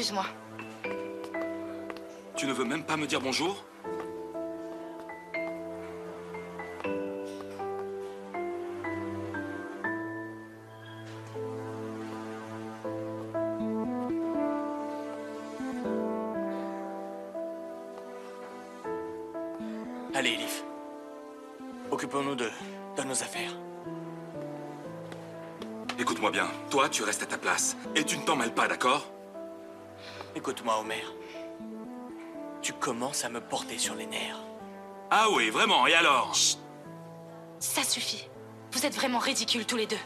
Excuse-moi. Tu ne veux même pas me dire bonjour? Allez, Elif. Occupons-nous de nos affaires. Écoute-moi bien, toi tu restes à ta place. Et tu ne t'en mêles pas, d'accord? Écoute-moi, Homer. Tu commences à me porter sur les nerfs. Ah oui, vraiment, et alors? Chut. Ça suffit. Vous êtes vraiment ridicules tous les deux.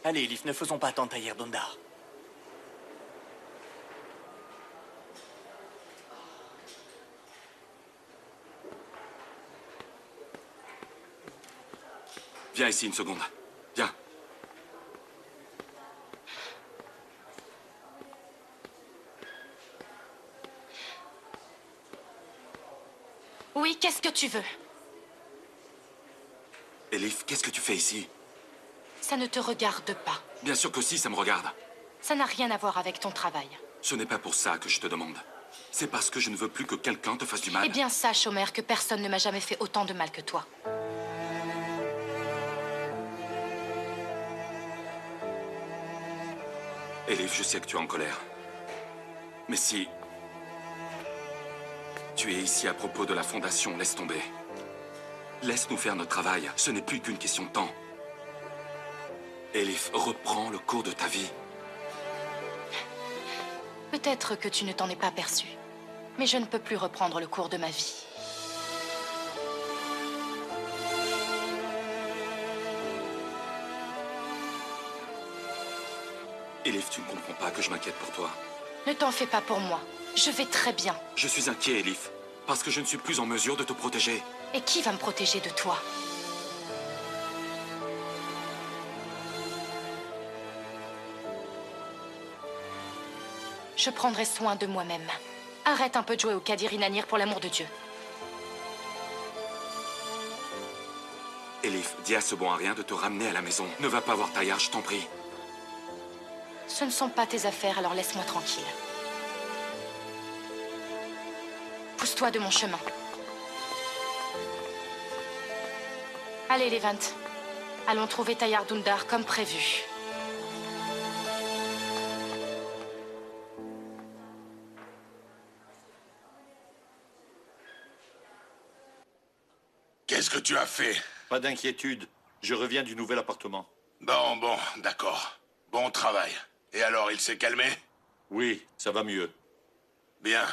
Allez, Elif, ne faisons pas attendre Tahir Dundar. Viens ici une seconde. Viens. Oui, qu'est-ce que tu veux? Elif, qu'est-ce que tu fais ici? Ça ne te regarde pas. Bien sûr que si, ça me regarde. Ça n'a rien à voir avec ton travail. Ce n'est pas pour ça que je te demande. C'est parce que je ne veux plus que quelqu'un te fasse du mal. Eh bien, sache, Homer, que personne ne m'a jamais fait autant de mal que toi. Elif, je sais que tu es en colère. Mais si... tu es ici à propos de la fondation, laisse tomber. Laisse-nous faire notre travail. Ce n'est plus qu'une question de temps. Elif, reprends le cours de ta vie. Peut-être que tu ne t'en es pas aperçu. Mais je ne peux plus reprendre le cours de ma vie. Elif, tu ne comprends pas que je m'inquiète pour toi. Ne t'en fais pas pour moi. Je vais très bien. Je suis inquiet, Elif, parce que je ne suis plus en mesure de te protéger. Et qui va me protéger de toi? Je prendrai soin de moi-même. Arrête un peu de jouer au Kadir Inanir pour l'amour de Dieu. Elif, dis à ce bon à rien de te ramener à la maison. Ne va pas voir Tahir, je t'en prie. Ce ne sont pas tes affaires, alors laisse-moi tranquille. Pousse-toi de mon chemin. Allez, Levant. Allons trouver Tahir Dundar comme prévu. Qu'est-ce que tu as fait? Pas d'inquiétude. Je reviens du nouvel appartement. Bon, d'accord. Bon travail. Et alors, il s'est calmé? Oui, ça va mieux. Bien.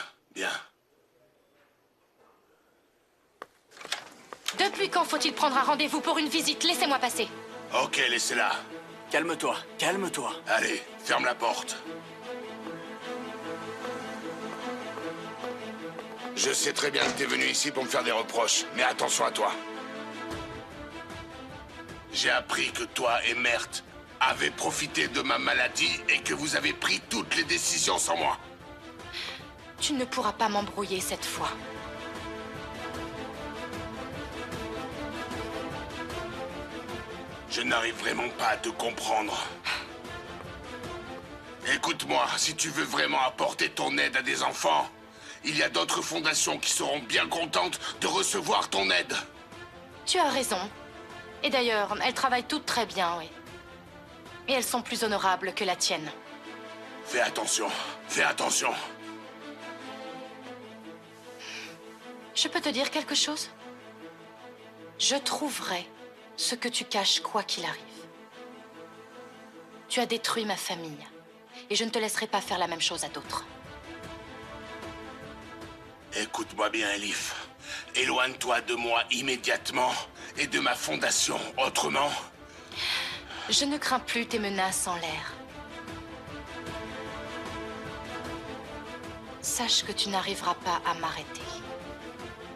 Depuis quand faut-il prendre un rendez-vous pour une visite? Laissez-moi passer. Ok, laissez-la. Calme-toi, calme-toi. Allez, ferme la porte. Je sais très bien que t'es venu ici pour me faire des reproches, mais attention à toi. J'ai appris que toi et Mert avez profité de ma maladie et que vous avez pris toutes les décisions sans moi. Tu ne pourras pas m'embrouiller cette fois. Je n'arrive vraiment pas à te comprendre. Écoute-moi, si tu veux vraiment apporter ton aide à des enfants, il y a d'autres fondations qui seront bien contentes de recevoir ton aide. Tu as raison. Et d'ailleurs, elles travaillent toutes très bien, oui. Et elles sont plus honorables que la tienne. Fais attention, fais attention. Je peux te dire quelque chose? Je trouverai ce que tu caches quoi qu'il arrive. Tu as détruit ma famille. Et je ne te laisserai pas faire la même chose à d'autres. Écoute-moi bien, Elif. Éloigne-toi de moi immédiatement et de ma fondation. Autrement... Je ne crains plus tes menaces en l'air. Sache que tu n'arriveras pas à m'arrêter,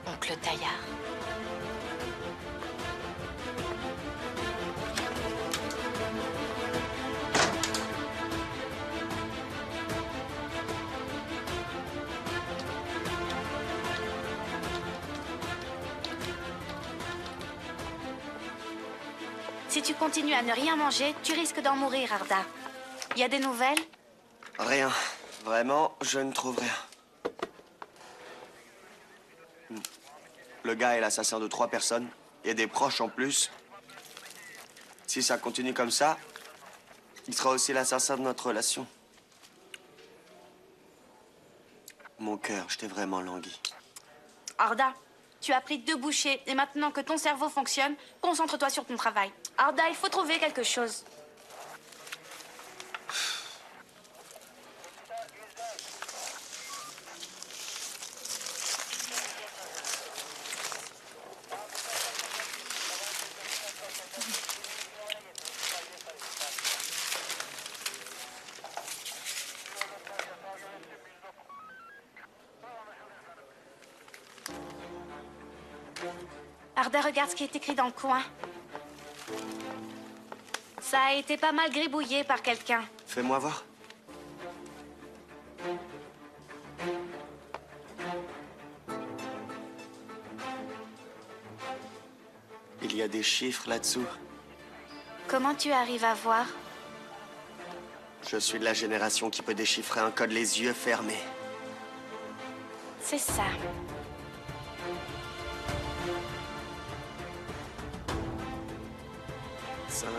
oncle Tahir. Si tu continues à ne rien manger, tu risques d'en mourir, Arda. Y a des nouvelles? Rien. Vraiment, je ne trouve rien. Le gars est l'assassin de 3 personnes, et des proches en plus. Si ça continue comme ça, il sera aussi l'assassin de notre relation. Mon cœur, je t'ai vraiment langui. Arda, tu as pris 2 bouchées et maintenant que ton cerveau fonctionne, concentre-toi sur ton travail. Arda, il faut trouver quelque chose. Arda, regarde ce qui est écrit dans le coin. Ça a été pas mal gribouillé par quelqu'un. Fais-moi voir. Il y a des chiffres là-dessous. Comment tu arrives à voir? Je suis de la génération qui peut déchiffrer un code les yeux fermés. C'est ça. Cinq.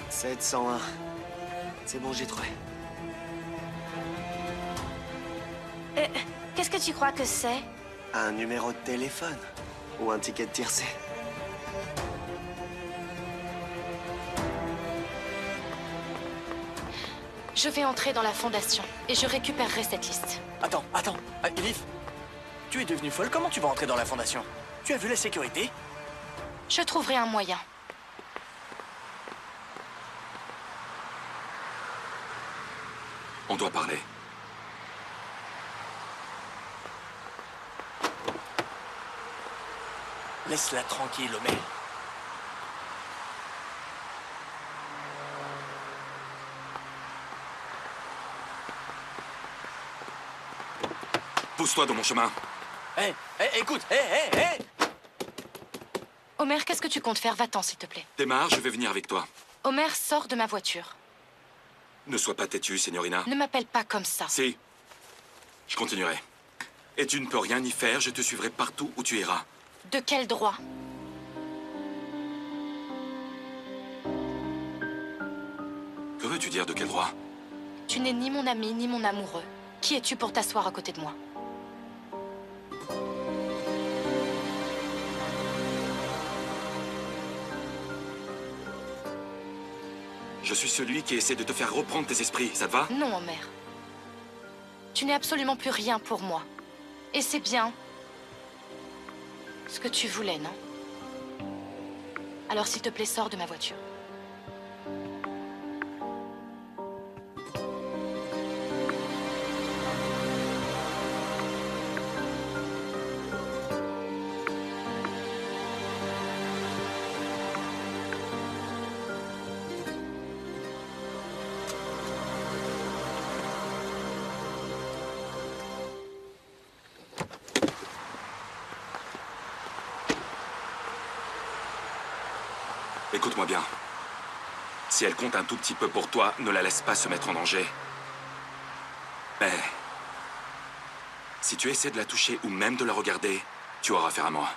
701. C'est bon, j'ai trouvé. Qu'est-ce que tu crois que c'est? Un numéro de téléphone ou un ticket de tiercé. Je vais entrer dans la fondation et je récupérerai cette liste. Attends. Elif, tu es devenue folle, comment tu vas entrer dans la fondation? Tu as vu la sécurité? Je trouverai un moyen. On doit parler. Laisse-la tranquille, Omer. Pousse-toi de mon chemin. Écoute, Omer, qu'est-ce que tu comptes faire? Va-t'en, s'il te plaît. Démarre, je vais venir avec toi. Omer, sors de ma voiture. Ne sois pas têtue, signorina. Ne m'appelle pas comme ça. Si. Je continuerai. Et tu ne peux rien y faire, je te suivrai partout où tu iras. De quel droit? Que veux-tu dire, de quel droit? Tu n'es ni mon ami, ni mon amoureux. Qui es-tu pour t'asseoir à côté de moi? Je suis celui qui essaie de te faire reprendre tes esprits, ça te va? Non, Omer. Tu n'es absolument plus rien pour moi. Et c'est bien ce que tu voulais, non? Alors, s'il te plaît, sors de ma voiture. Écoute-moi bien. Si elle compte un tout petit peu pour toi, ne la laisse pas se mettre en danger. Mais si tu essaies de la toucher ou même de la regarder, tu auras affaire à moi.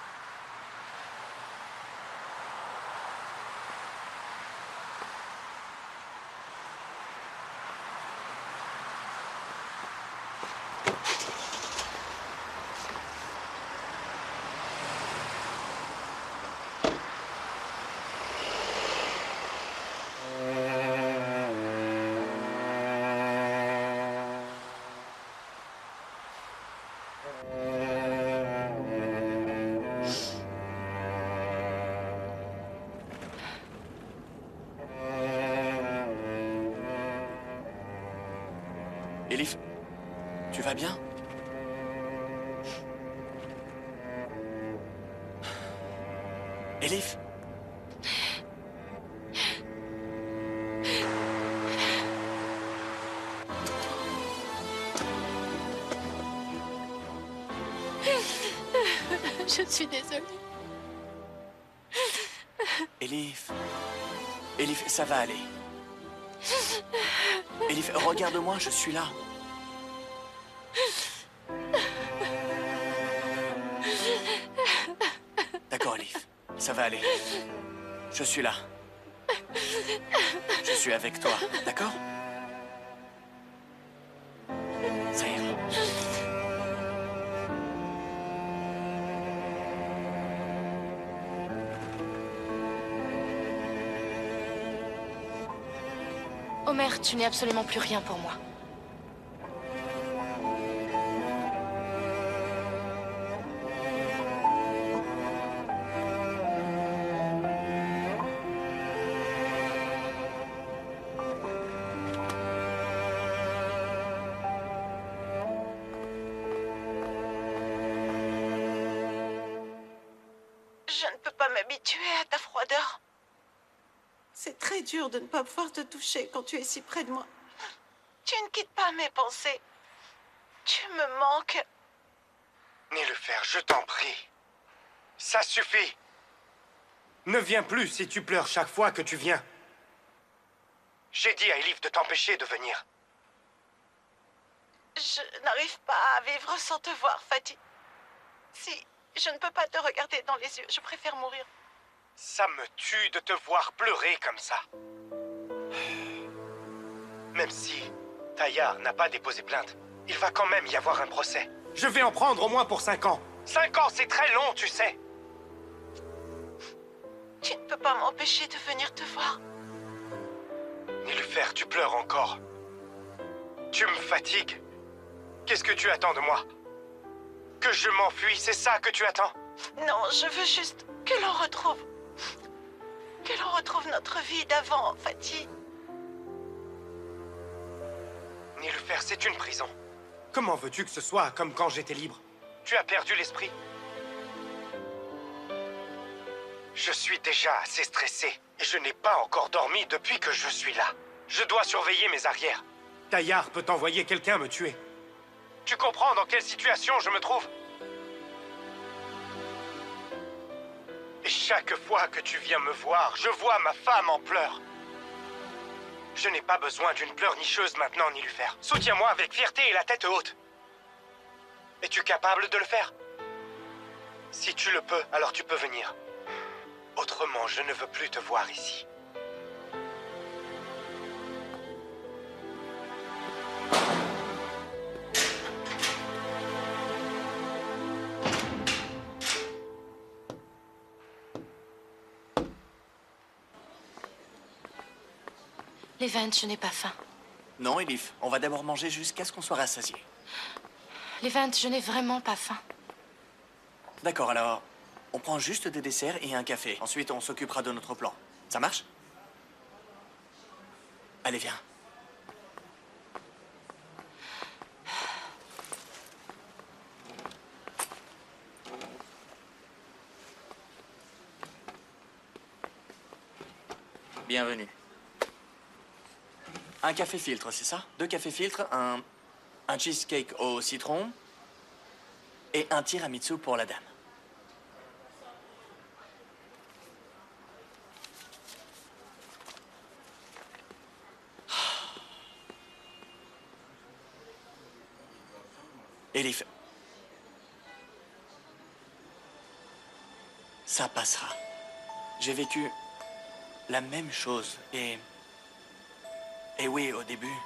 Elif, tu vas bien? Elif? Je suis désolée. Elif. Elif, ça va aller. Elif, regarde-moi, je suis là. D'accord, Elif. Ça va aller. Je suis là. Je suis avec toi, d'accord? Ça ira. Omer, tu n'es absolument plus rien pour moi. Je ne peux pas m'habituer à ta froideur. C'est très dur de ne pas pouvoir te toucher quand tu es si près de moi. Tu ne quittes pas mes pensées. Tu me manques. Niloufer, je t'en prie. Ça suffit. Ne viens plus si tu pleures chaque fois que tu viens. J'ai dit à Elif de t'empêcher de venir. Je n'arrive pas à vivre sans te voir, Fatih. Si je ne peux pas te regarder dans les yeux, je préfère mourir. Ça me tue de te voir pleurer comme ça. Même si Tayyar n'a pas déposé plainte, il va quand même y avoir un procès. Je vais en prendre au moins pour 5 ans. 5 ans, c'est très long, tu sais. Tu ne peux pas m'empêcher de venir te voir. Niloufer, tu pleures encore. Tu me fatigues. Qu'est-ce que tu attends de moi? Que je m'enfuis, c'est ça que tu attends? Non, je veux juste que l'on retrouve... Que l'on retrouve notre vie d'avant, Fatih. Niloufer, c'est une prison. Comment veux-tu que ce soit comme quand j'étais libre? Tu as perdu l'esprit. Je suis déjà assez stressé et je n'ai pas encore dormi depuis que je suis là. Je dois surveiller mes arrières. Tayyar peut envoyer quelqu'un me tuer. Tu comprends dans quelle situation je me trouve? Et chaque fois que tu viens me voir, je vois ma femme en pleurs. Je n'ai pas besoin d'une pleurnicheuse maintenant, Niloufer. Soutiens-moi avec fierté et la tête haute. Es-tu capable de le faire? Si tu le peux, alors tu peux venir. Autrement, je ne veux plus te voir ici. Levent, je n'ai pas faim. Non, Elif, on va d'abord manger jusqu'à ce qu'on soit rassasié. Levent, je n'ai vraiment pas faim. D'accord, alors, on prend juste des desserts et un café. Ensuite, on s'occupera de notre plan. Ça marche? Allez, viens. Bienvenue. Un café filtre, c'est ça? 2 cafés filtres, un cheesecake au citron et un tiramisu pour la dame. Elif, ça passera. J'ai vécu la même chose et oui, au début,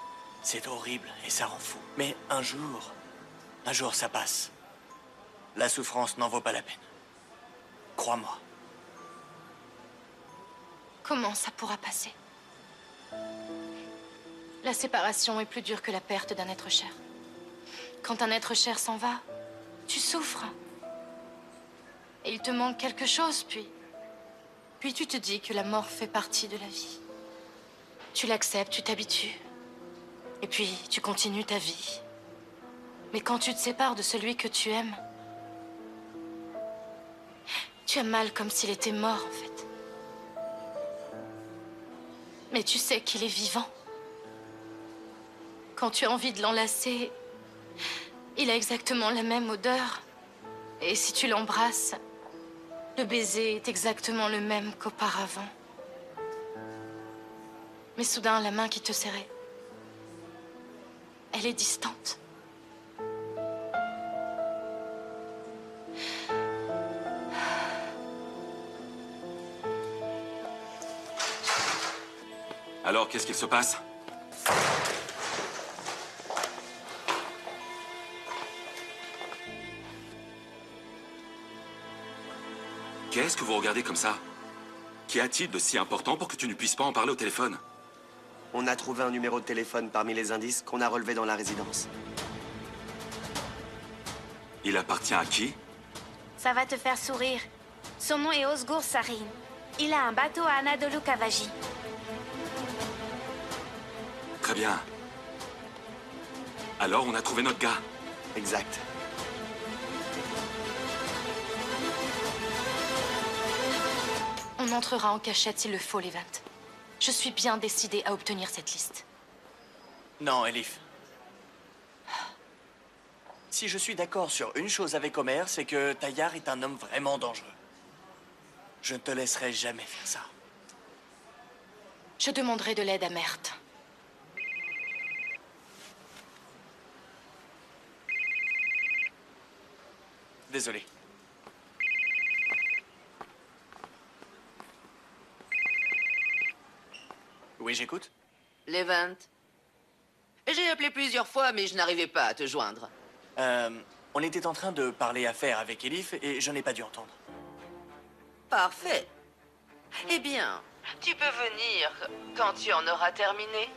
c'est horrible et ça rend fou. Mais un jour, ça passe. La souffrance n'en vaut pas la peine. Crois-moi. Comment ça pourra passer? La séparation est plus dure que la perte d'un être cher. Quand un être cher s'en va, tu souffres. Et il te manque quelque chose, puis tu te dis que la mort fait partie de la vie. Tu l'acceptes, tu t'habitues. Et puis, tu continues ta vie. Mais quand tu te sépares de celui que tu aimes, tu as mal comme s'il était mort, en fait. Mais tu sais qu'il est vivant. Quand tu as envie de l'enlacer, il a exactement la même odeur Et si tu l'embrasses, le baiser est exactement le même qu'auparavant. Mais soudain, la main qui te serrait, elle est distante. Alors, qu'est-ce qu'il se passe? Qu'est-ce que vous regardez comme ça? Qu'y a-t-il de si important pour que tu ne puisses pas en parler au téléphone? On a trouvé un numéro de téléphone parmi les indices qu'on a relevés dans la résidence. Il appartient à qui? Ça va te faire sourire. Son nom est Osgur Sarin. Il a un bateau à Anadolu Kavaji. Très bien. Alors, on a trouvé notre gars. Exact. On entrera en cachette s'il le faut, Levant. Je suis bien décidée à obtenir cette liste. Non, Elif. Si je suis d'accord sur une chose avec Homer, c'est que Tayar est un homme vraiment dangereux. Je ne te laisserai jamais faire ça. Je demanderai de l'aide à Mert. Désolé. Oui, j'écoute. Levant. J'ai appelé plusieurs fois, mais je n'arrivais pas à te joindre. On était en train de parler affaires avec Elif et je n'ai pas dû entendre. Parfait. Eh bien, tu peux venir quand tu en auras terminé.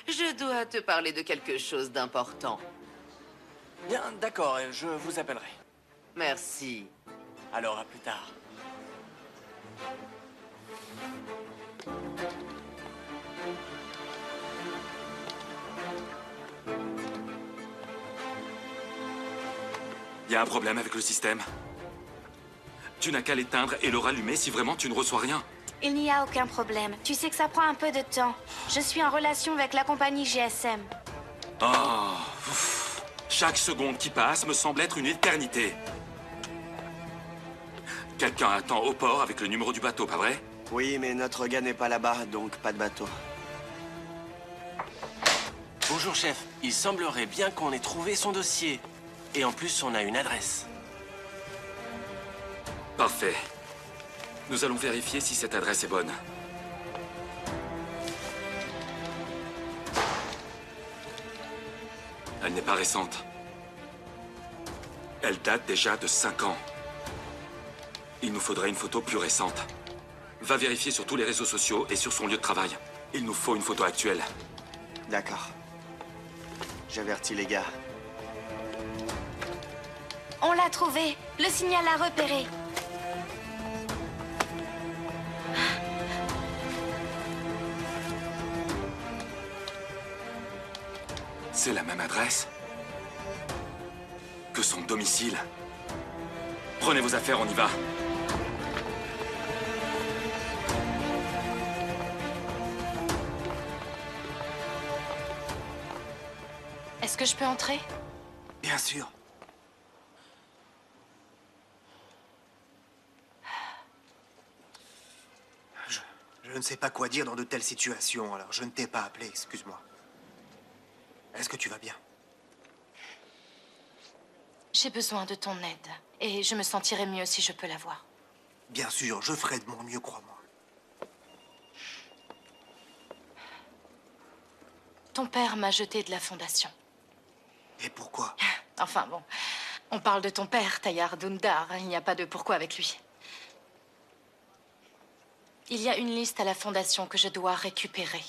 Je dois te parler de quelque chose d'important. Bien, d'accord, je vous appellerai. Merci. Alors, à plus tard. Il y a un problème avec le système. Tu n'as qu'à l'éteindre et le rallumer si vraiment tu ne reçois rien. Il n'y a aucun problème. Tu sais que ça prend un peu de temps. Je suis en relation avec la compagnie GSM. Oh, ouf. Chaque seconde qui passe me semble être une éternité. Quelqu'un attend au port avec le numéro du bateau, pas vrai? Oui, mais notre gars n'est pas là-bas, donc pas de bateau. Bonjour, chef. Il semblerait bien qu'on ait trouvé son dossier. Et en plus, on a une adresse. Parfait. Nous allons vérifier si cette adresse est bonne. Elle n'est pas récente. Elle date déjà de 5 ans. Il nous faudrait une photo plus récente. Va vérifier sur tous les réseaux sociaux et sur son lieu de travail. Il nous faut une photo actuelle. D'accord. J'avertis les gars. On l'a trouvé. Le signal a repéré. C'est la même adresse que son domicile. Prenez vos affaires, on y va. Est-ce que je peux entrer? Bien sûr. Je ne sais pas quoi dire dans de telles situations, alors je ne t'ai pas appelé, excuse-moi. Est-ce que tu vas bien? J'ai besoin de ton aide. Et je me sentirai mieux si je peux l'avoir. Bien sûr, je ferai de mon mieux, crois-moi. Ton père m'a jeté de la fondation. Et pourquoi? Enfin bon, on parle de ton père, Tayar Dundar. Il n'y a pas de pourquoi avec lui. Il y a une liste à la fondation que je dois récupérer.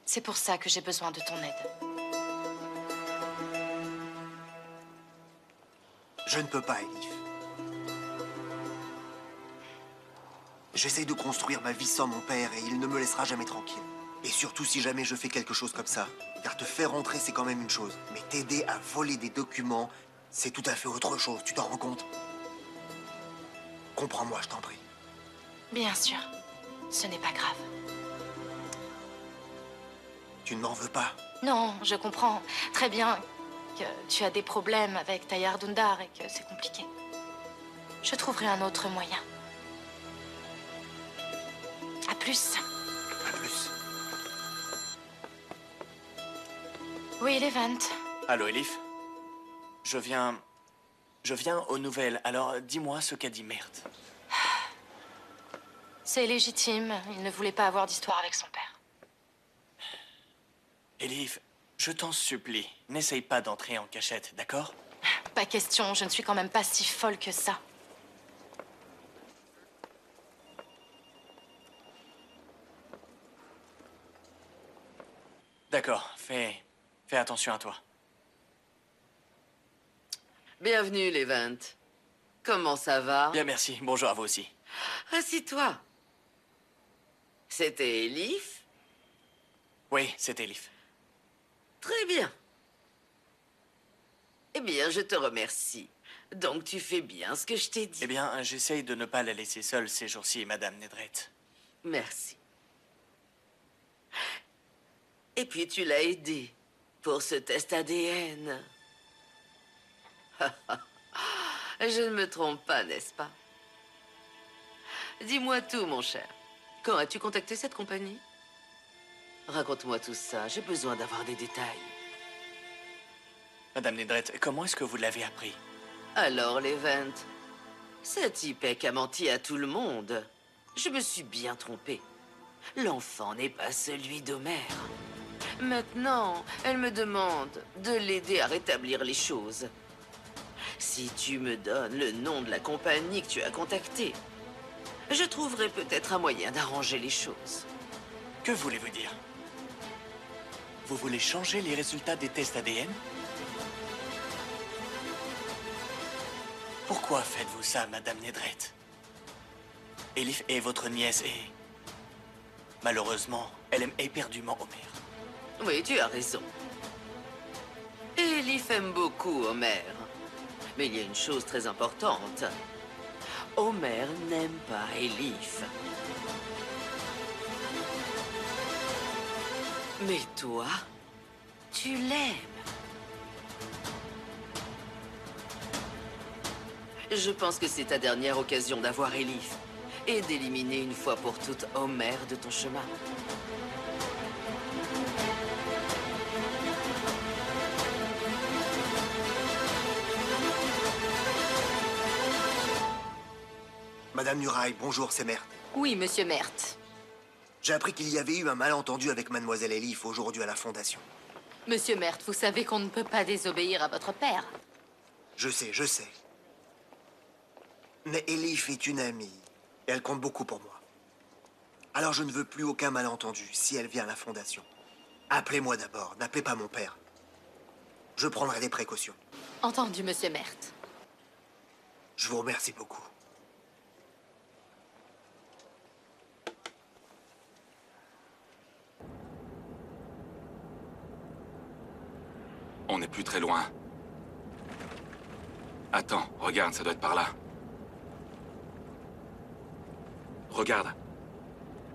C'est pour ça que j'ai besoin de ton aide. Je ne peux pas, Elif. J'essaye de construire ma vie sans mon père et il ne me laissera jamais tranquille. Et surtout si jamais je fais quelque chose comme ça. Car te faire rentrer, c'est quand même une chose. Mais t'aider à voler des documents, c'est tout à fait autre chose. Tu t'en rends compte? Comprends-moi, je t'en prie. Bien sûr. Ce n'est pas grave. Tu ne m'en veux pas? Non, je comprends. Très bien que tu as des problèmes avec Tayar Dundar et que c'est compliqué. Je trouverai un autre moyen. À plus. À plus. Oui, Levent. Allô, Elif? Je viens aux nouvelles, alors dis-moi ce qu'a dit Mert. C'est légitime. Il ne voulait pas avoir d'histoire avec son père. Elif, je t'en supplie, n'essaye pas d'entrer en cachette, d'accord? Pas question, je ne suis quand même pas si folle que ça. D'accord, fais attention à toi. Bienvenue, Levent. Comment ça va? Bien, merci. Bonjour à vous aussi. Assis-toi. C'était Elif? Oui, c'est Elif. Très bien. Eh bien, je te remercie. Donc, tu fais bien ce que je t'ai dit. Eh bien, j'essaye de ne pas la laisser seule ces jours-ci, Madame Nedret. Merci. Et puis, tu l'as aidé pour ce test ADN. Je ne me trompe pas, n'est-ce pas? Dis-moi tout, mon cher. Quand as-tu contacté cette compagnie? Raconte-moi tout ça, j'ai besoin d'avoir des détails. Madame Nedret, comment est-ce que vous l'avez appris? Alors, Levent, cette Ipek a menti à tout le monde. Je me suis bien trompé. L'enfant n'est pas celui d'Homer. Maintenant, elle me demande de l'aider à rétablir les choses. Si tu me donnes le nom de la compagnie que tu as contactée, je trouverai peut-être un moyen d'arranger les choses. Que voulez-vous dire? Vous voulez changer les résultats des tests ADN? Pourquoi faites-vous ça, Madame Nedret? Elif est votre nièce et... malheureusement, elle aime éperdument Homer. Oui, tu as raison. Elif aime beaucoup Homer. Mais il y a une chose très importante. Homer n'aime pas Elif. Mais toi, tu l'aimes. Je pense que c'est ta dernière occasion d'avoir Elif et d'éliminer une fois pour toutes Homer de ton chemin. Madame Nuraï, bonjour, c'est Mert. Oui, monsieur Mert. J'ai appris qu'il y avait eu un malentendu avec Mademoiselle Elif aujourd'hui à la Fondation. Monsieur Mert, vous savez qu'on ne peut pas désobéir à votre père. Je sais. Mais Elif est une amie, et elle compte beaucoup pour moi. Alors je ne veux plus aucun malentendu si elle vient à la Fondation. Appelez-moi d'abord, n'appelez pas mon père. Je prendrai des précautions. Entendu, monsieur Mert. Je vous remercie beaucoup. On n'est plus très loin. Attends, regarde, ça doit être par là. Regarde.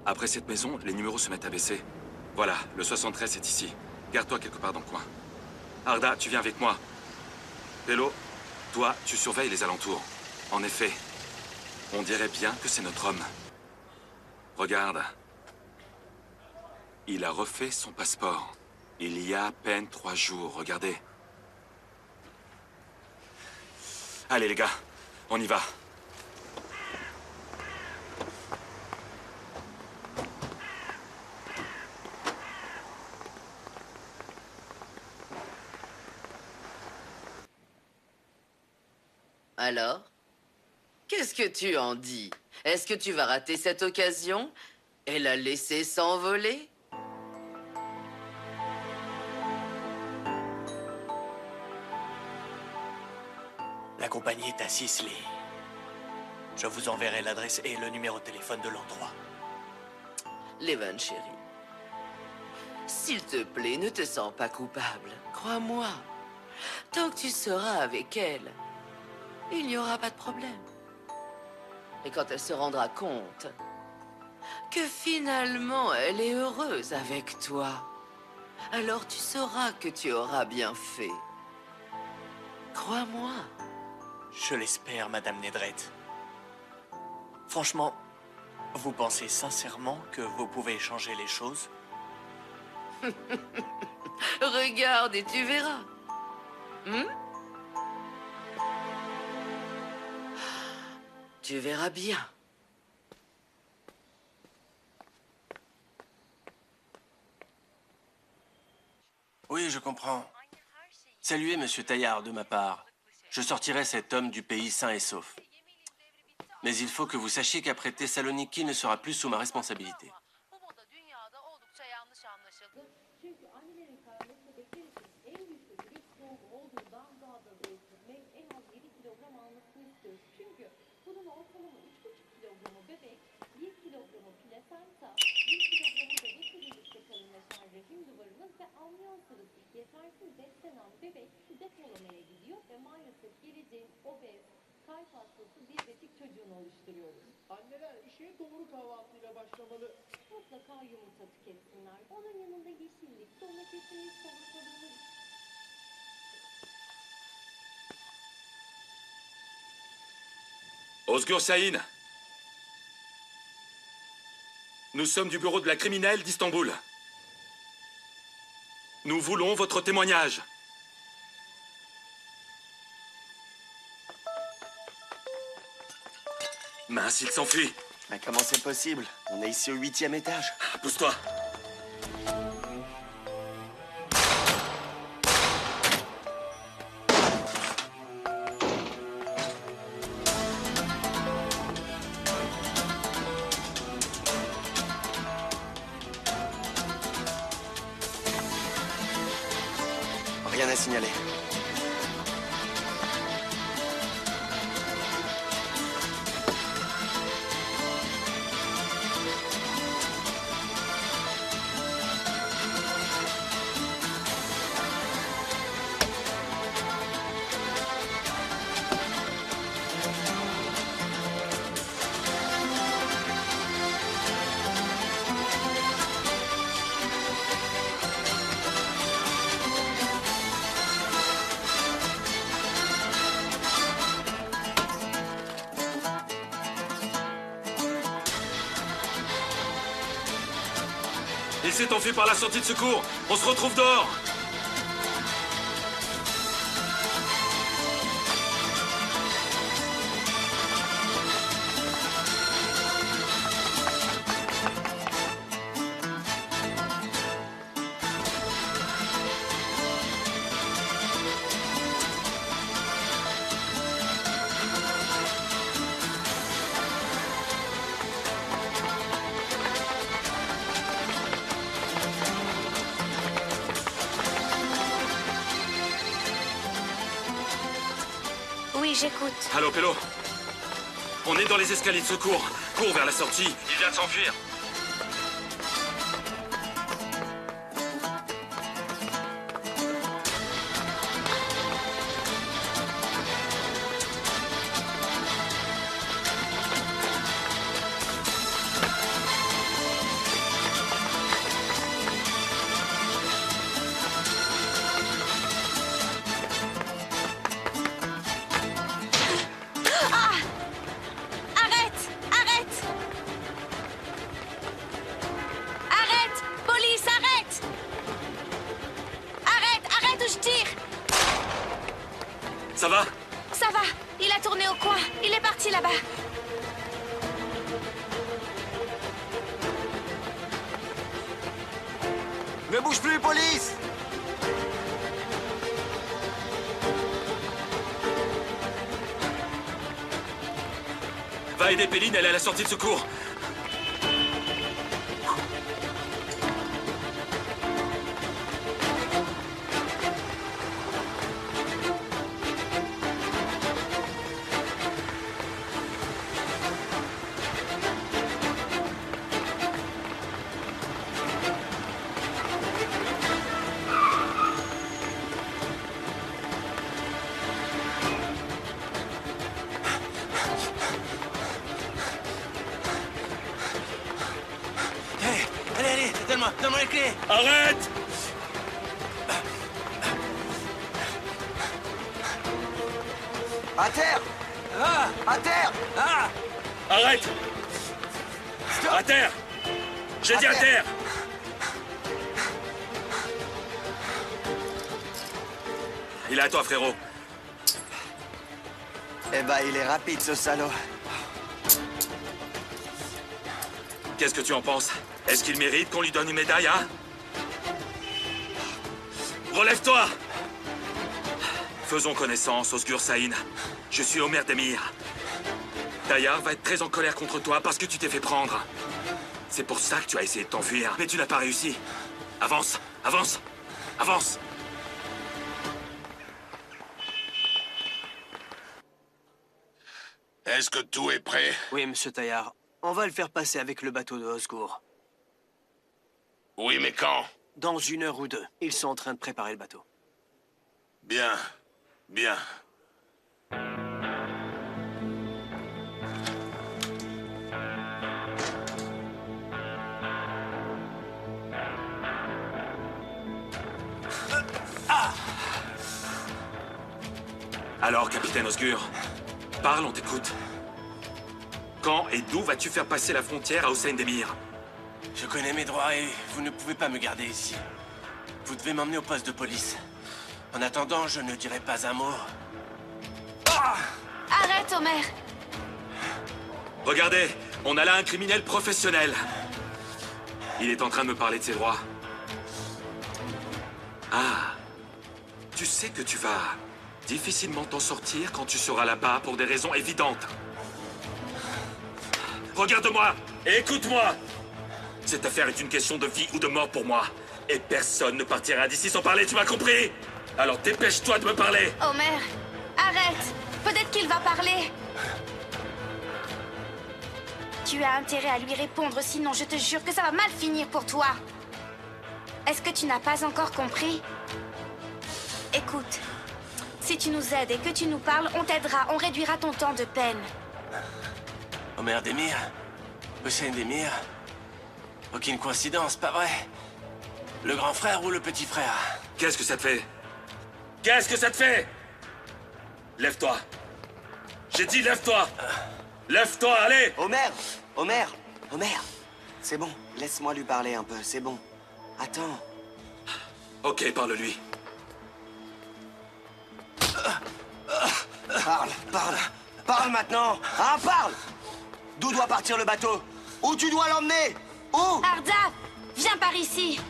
Après cette maison, les numéros se mettent à baisser. Voilà, le 73 est ici. Garde-toi quelque part dans le coin. Arda, tu viens avec moi. Hello, toi, tu surveilles les alentours. En effet, on dirait bien que c'est notre homme. Regarde. Il a refait son passeport. Il y a à peine 3 jours, regardez. Allez les gars, on y va. Alors? Qu'est-ce que tu en dis? Est-ce que tu vas rater cette occasion et la laisser s'envoler? La compagnie est à Sisley. Je vous enverrai l'adresse et le numéro de téléphone de l'endroit. Levent, chérie. S'il te plaît, ne te sens pas coupable. Crois-moi. Tant que tu seras avec elle, il n'y aura pas de problème. Et quand elle se rendra compte que finalement elle est heureuse avec toi, alors tu sauras que tu auras bien fait. Crois-moi. Je l'espère, Madame Nedret. Franchement, vous pensez sincèrement que vous pouvez changer les choses? Regarde et tu verras. Tu verras bien. Oui, je comprends. Saluez Monsieur Taillard de ma part. Je sortirai cet homme du pays sain et sauf. Mais il faut que vous sachiez qu'après Thessaloniki ne sera plus sous ma responsabilité. Anneler işe doğru kahvaltıyla başlamalı. Mutlaka yumurta tüketsinler. Onun yanında yeşillik, domatesimiz, salatalarımız. Özgür Şahin. Nous sommes du bureau de la criminelle d'Istanbul. Nous voulons votre témoignage. Mince, il s'enfuit. Mais comment c'est possible? On est ici au 8e étage. Pousse-toi. Rien à signaler. Il s'est enfui par la sortie de secours. On se retrouve dehors. Oui, j'écoute. Allô, Pélo. On est dans les escaliers de secours. Cours vers la sortie. Il vient de s'enfuir. Ça va? Ça va. Il a tourné au coin. Il est parti là-bas. Ne bouge plus, police! Va aider Péline, elle est à la sortie de secours. Donne-moi les clés! Arrête! À terre! À terre! Arrête! À terre! J'ai dit à terre! Il est à toi, frérot. Eh ben, il est rapide, ce salaud. Qu'est-ce que tu en penses? Est-ce qu'il mérite qu'on lui donne une médaille, hein? Relève-toi! Faisons connaissance, Osgur Sahin. Je suis Omer Demir. Tayar va être très en colère contre toi parce que tu t'es fait prendre. C'est pour ça que tu as essayé de t'enfuir, mais tu n'as pas réussi. Avance, avance, avance! Est-ce que tout est prêt? Oui, monsieur Tayar. On va le faire passer avec le bateau de Osgur. Oui, mais quand? Dans 1 heure ou 2. Ils sont en train de préparer le bateau. Bien, bien. Alors, capitaine Osgur, parle, on t'écoute. Quand et d'où vas-tu faire passer la frontière à Hossein Demir? Je connais mes droits et vous ne pouvez pas me garder ici. Vous devez m'emmener au poste de police. En attendant, je ne dirai pas un mot. Arrête, Omer! Regardez, on a là un criminel professionnel. Il est en train de me parler de ses droits. Ah, tu sais que tu vas difficilement t'en sortir quand tu seras là-bas pour des raisons évidentes. Regarde-moi et écoute-moi. Cette affaire est une question de vie ou de mort pour moi. Et personne ne partira d'ici sans parler, tu m'as compris? Alors dépêche-toi de me parler. Omer, arrête! Peut-être qu'il va parler. Tu as intérêt à lui répondre, sinon je te jure que ça va mal finir pour toi. Est-ce que tu n'as pas encore compris? Écoute, si tu nous aides et que tu nous parles, on t'aidera, on réduira ton temps de peine. Omer Demir? Hossein Demir? Aucune coïncidence, pas vrai? Le grand frère ou le petit frère? Qu'est-ce que ça te fait? Qu'est-ce que ça te fait? Lève-toi. J'ai dit lève-toi. Lève-toi, allez! Omer! Omer! Omer! C'est bon, laisse-moi lui parler un peu, c'est bon. Attends. Ok, parle-lui. Parle, parle. Parle maintenant! Hein, parle! D'où doit partir le bateau? Où tu dois l'emmener? Où? Arda, viens par ici.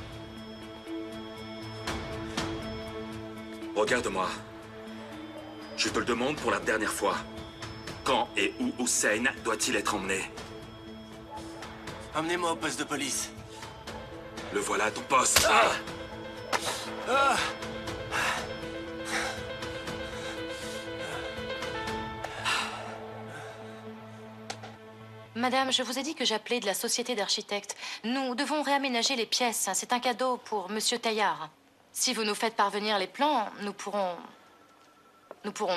Regarde-moi. Je te le demande pour la dernière fois. Quand et où Hossein doit-il être emmené? Emmenez-moi au poste de police. Le voilà à ton poste. Madame, je vous ai dit que j'appelais de la société d'architectes. Nous devons réaménager les pièces. C'est un cadeau pour Monsieur Tayar. Si vous nous faites parvenir les plans, nous pourrons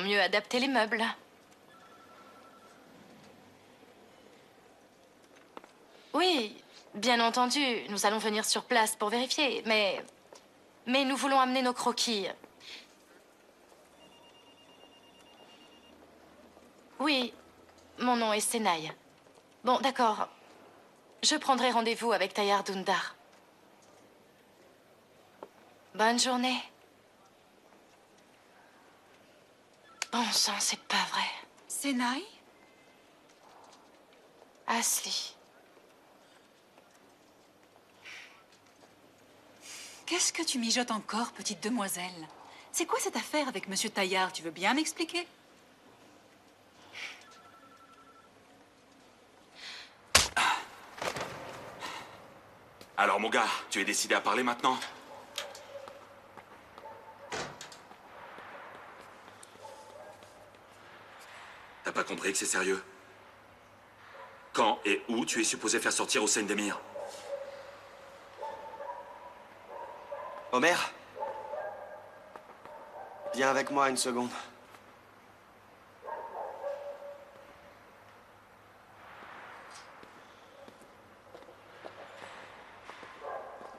mieux adapter les meubles. Oui, bien entendu, nous allons venir sur place pour vérifier, mais nous voulons amener nos croquis. Oui, mon nom est Senai. Bon, d'accord. Je prendrai rendez-vous avec Tayar Dundar. Bonne journée. Bon sang, c'est pas vrai. Senai? Asli. Qu'est-ce que tu mijotes encore, petite demoiselle? C'est quoi cette affaire avec Monsieur Tayar? Tu veux bien m'expliquer? Alors, mon gars, tu es décidé à parler maintenant? T'as pas compris que c'est sérieux? Quand et où tu es supposé faire sortir Hossein Demir? Omer? Viens avec moi une seconde.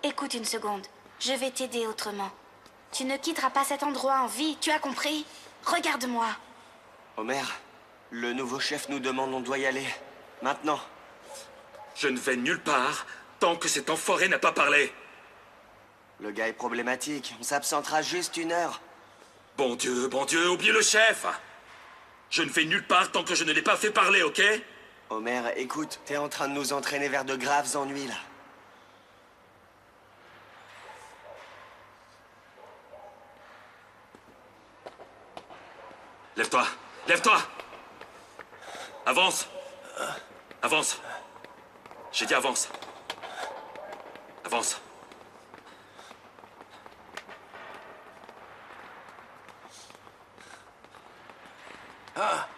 Écoute une seconde. Je vais t'aider autrement. Tu ne quitteras pas cet endroit en vie, tu as compris? Regarde-moi. Homer, le nouveau chef nous demande, on doit y aller. Maintenant. Je ne vais nulle part tant que cet enfoiré n'a pas parlé. Le gars est problématique. On s'absentera juste 1 heure. Bon Dieu, oublie le chef. Je ne vais nulle part tant que je ne l'ai pas fait parler, ok? Homer, écoute, t'es en train de nous entraîner vers de graves ennuis, là. Lève-toi! Lève-toi! Avance! Avance! J'ai dit avance! Avance!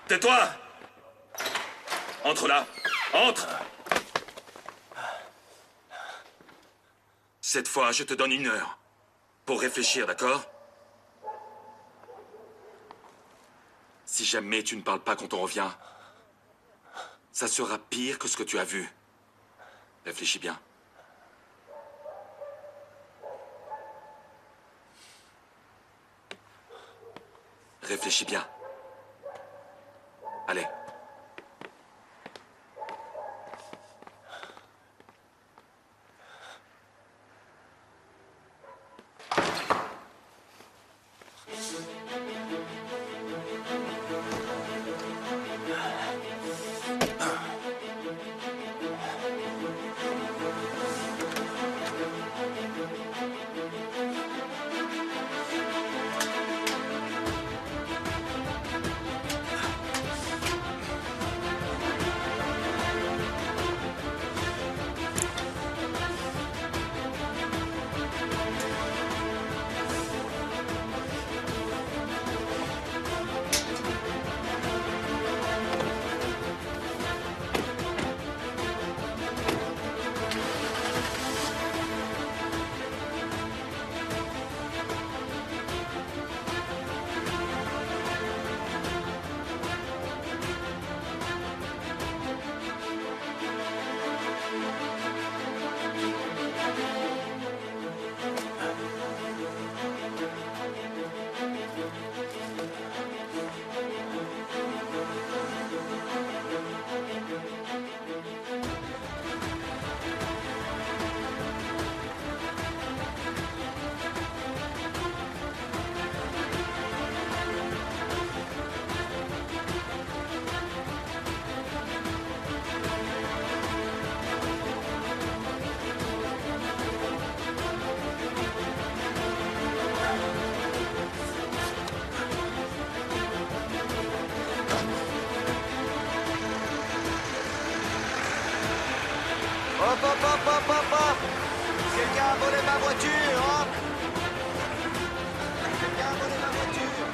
Tais-toi! Entre là! Entre! Cette fois, je te donne 1 heure pour réfléchir, d'accord? Si jamais tu ne parles pas quand on revient, ça sera pire que ce que tu as vu. Réfléchis bien. Réfléchis bien. Allez. Hop, hop, hop, hop, hop, hop! Quelqu'un a volé ma voiture, hop! Quelqu'un a volé ma voiture!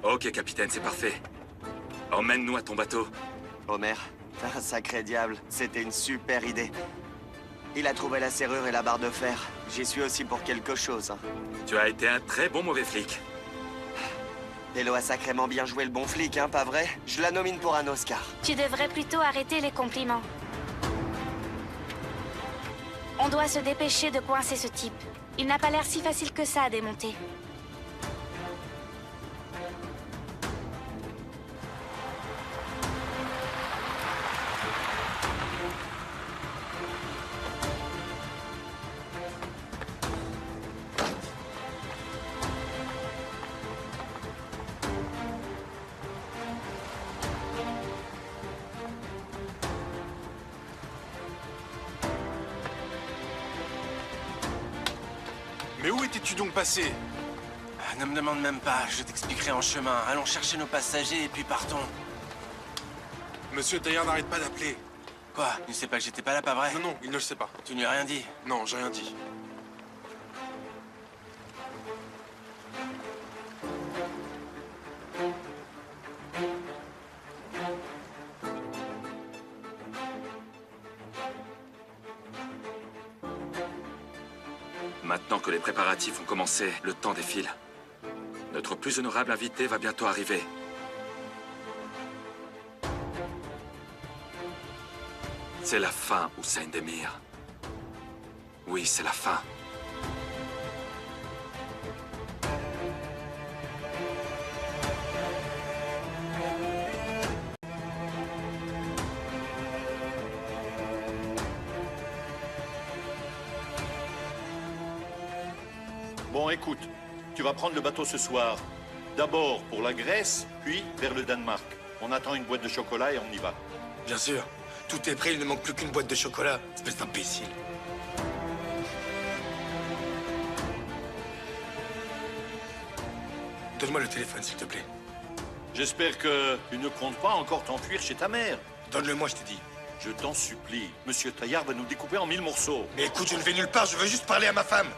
Ok, capitaine, c'est parfait. Emmène-nous à ton bateau. Homer, un sacré diable, c'était une super idée. Il a trouvé la serrure et la barre de fer. J'y suis aussi pour quelque chose. Hein. Tu as été un très bon mauvais flic. Delo a sacrément bien joué le bon flic, hein, pas vrai? Je la nomine pour un Oscar. Tu devrais plutôt arrêter les compliments. On doit se dépêcher de coincer ce type. Il n'a pas l'air si facile que ça à démonter. Mais où étais-tu donc passé? Ne me demande même pas, je t'expliquerai en chemin. Allons chercher nos passagers et puis partons. Monsieur Taillard n'arrête pas d'appeler. Quoi? Il ne sait pas que j'étais pas là, pas vrai? Non, il ne le sait pas. Tu ne lui as rien dit? Non, j'ai rien dit. Maintenant que les préparatifs ont commencé, le temps défile. Notre plus honorable invité va bientôt arriver. C'est la fin, Hussein Demir. Oui, c'est la fin. Bon, écoute, tu vas prendre le bateau ce soir. D'abord pour la Grèce, puis vers le Danemark. On attend une boîte de chocolat et on y va. Bien sûr. Tout est prêt, il ne manque plus qu'une boîte de chocolat. Espèce d'imbécile. Donne-moi le téléphone, s'il te plaît. J'espère que tu ne comptes pas encore t'enfuir chez ta mère. Donne-le-moi, je t'ai dit. Je t'en supplie. Monsieur Taillard va nous découper en 1000 morceaux. Mais écoute, je ne vais nulle part, je veux juste parler à ma femme.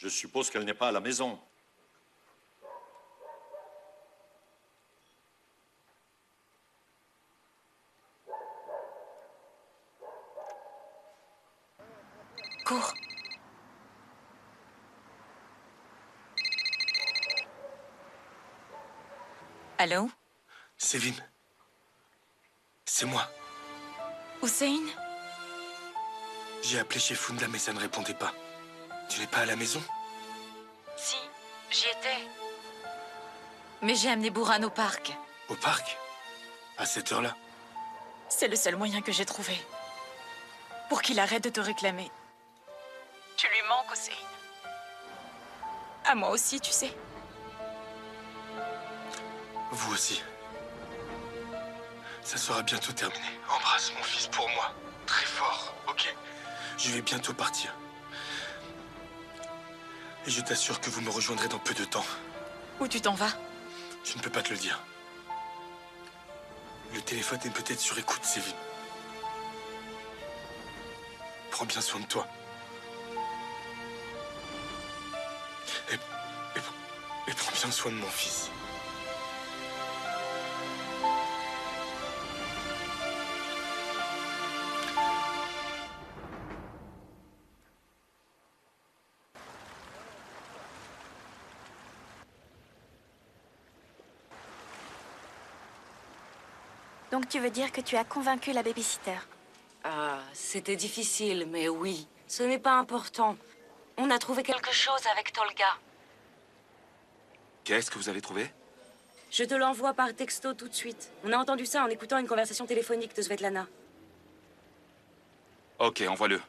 Je suppose qu'elle n'est pas à la maison. Cours. Allô? Sévim. C'est moi. Hussein? J'ai appelé chez Funda, mais ça ne répondait pas. Tu n'es pas à la maison? Si, j'y étais. Mais j'ai amené Bourhan au parc. Au parc? À cette heure-là? C'est le seul moyen que j'ai trouvé. Pour qu'il arrête de te réclamer. Tu lui manques, Hussein. À moi aussi, tu sais. Vous aussi. Ça sera bientôt terminé. Embrasse mon fils pour moi. Très fort, ok? Je vais bientôt partir. Et je t'assure que vous me rejoindrez dans peu de temps. Où tu t'en vas? Je ne peux pas te le dire. Le téléphone est peut-être sur écoute, Sévim. Prends bien soin de toi. Et prends bien soin de mon fils. Donc tu veux dire que tu as convaincu la babysitter? Ah, c'était difficile, mais oui. Ce n'est pas important. On a trouvé quelque chose avec Tolga. Qu'est-ce que vous avez trouvé? Je te l'envoie par texto tout de suite. On a entendu ça en écoutant une conversation téléphonique de Svetlana. Ok, envoie-le.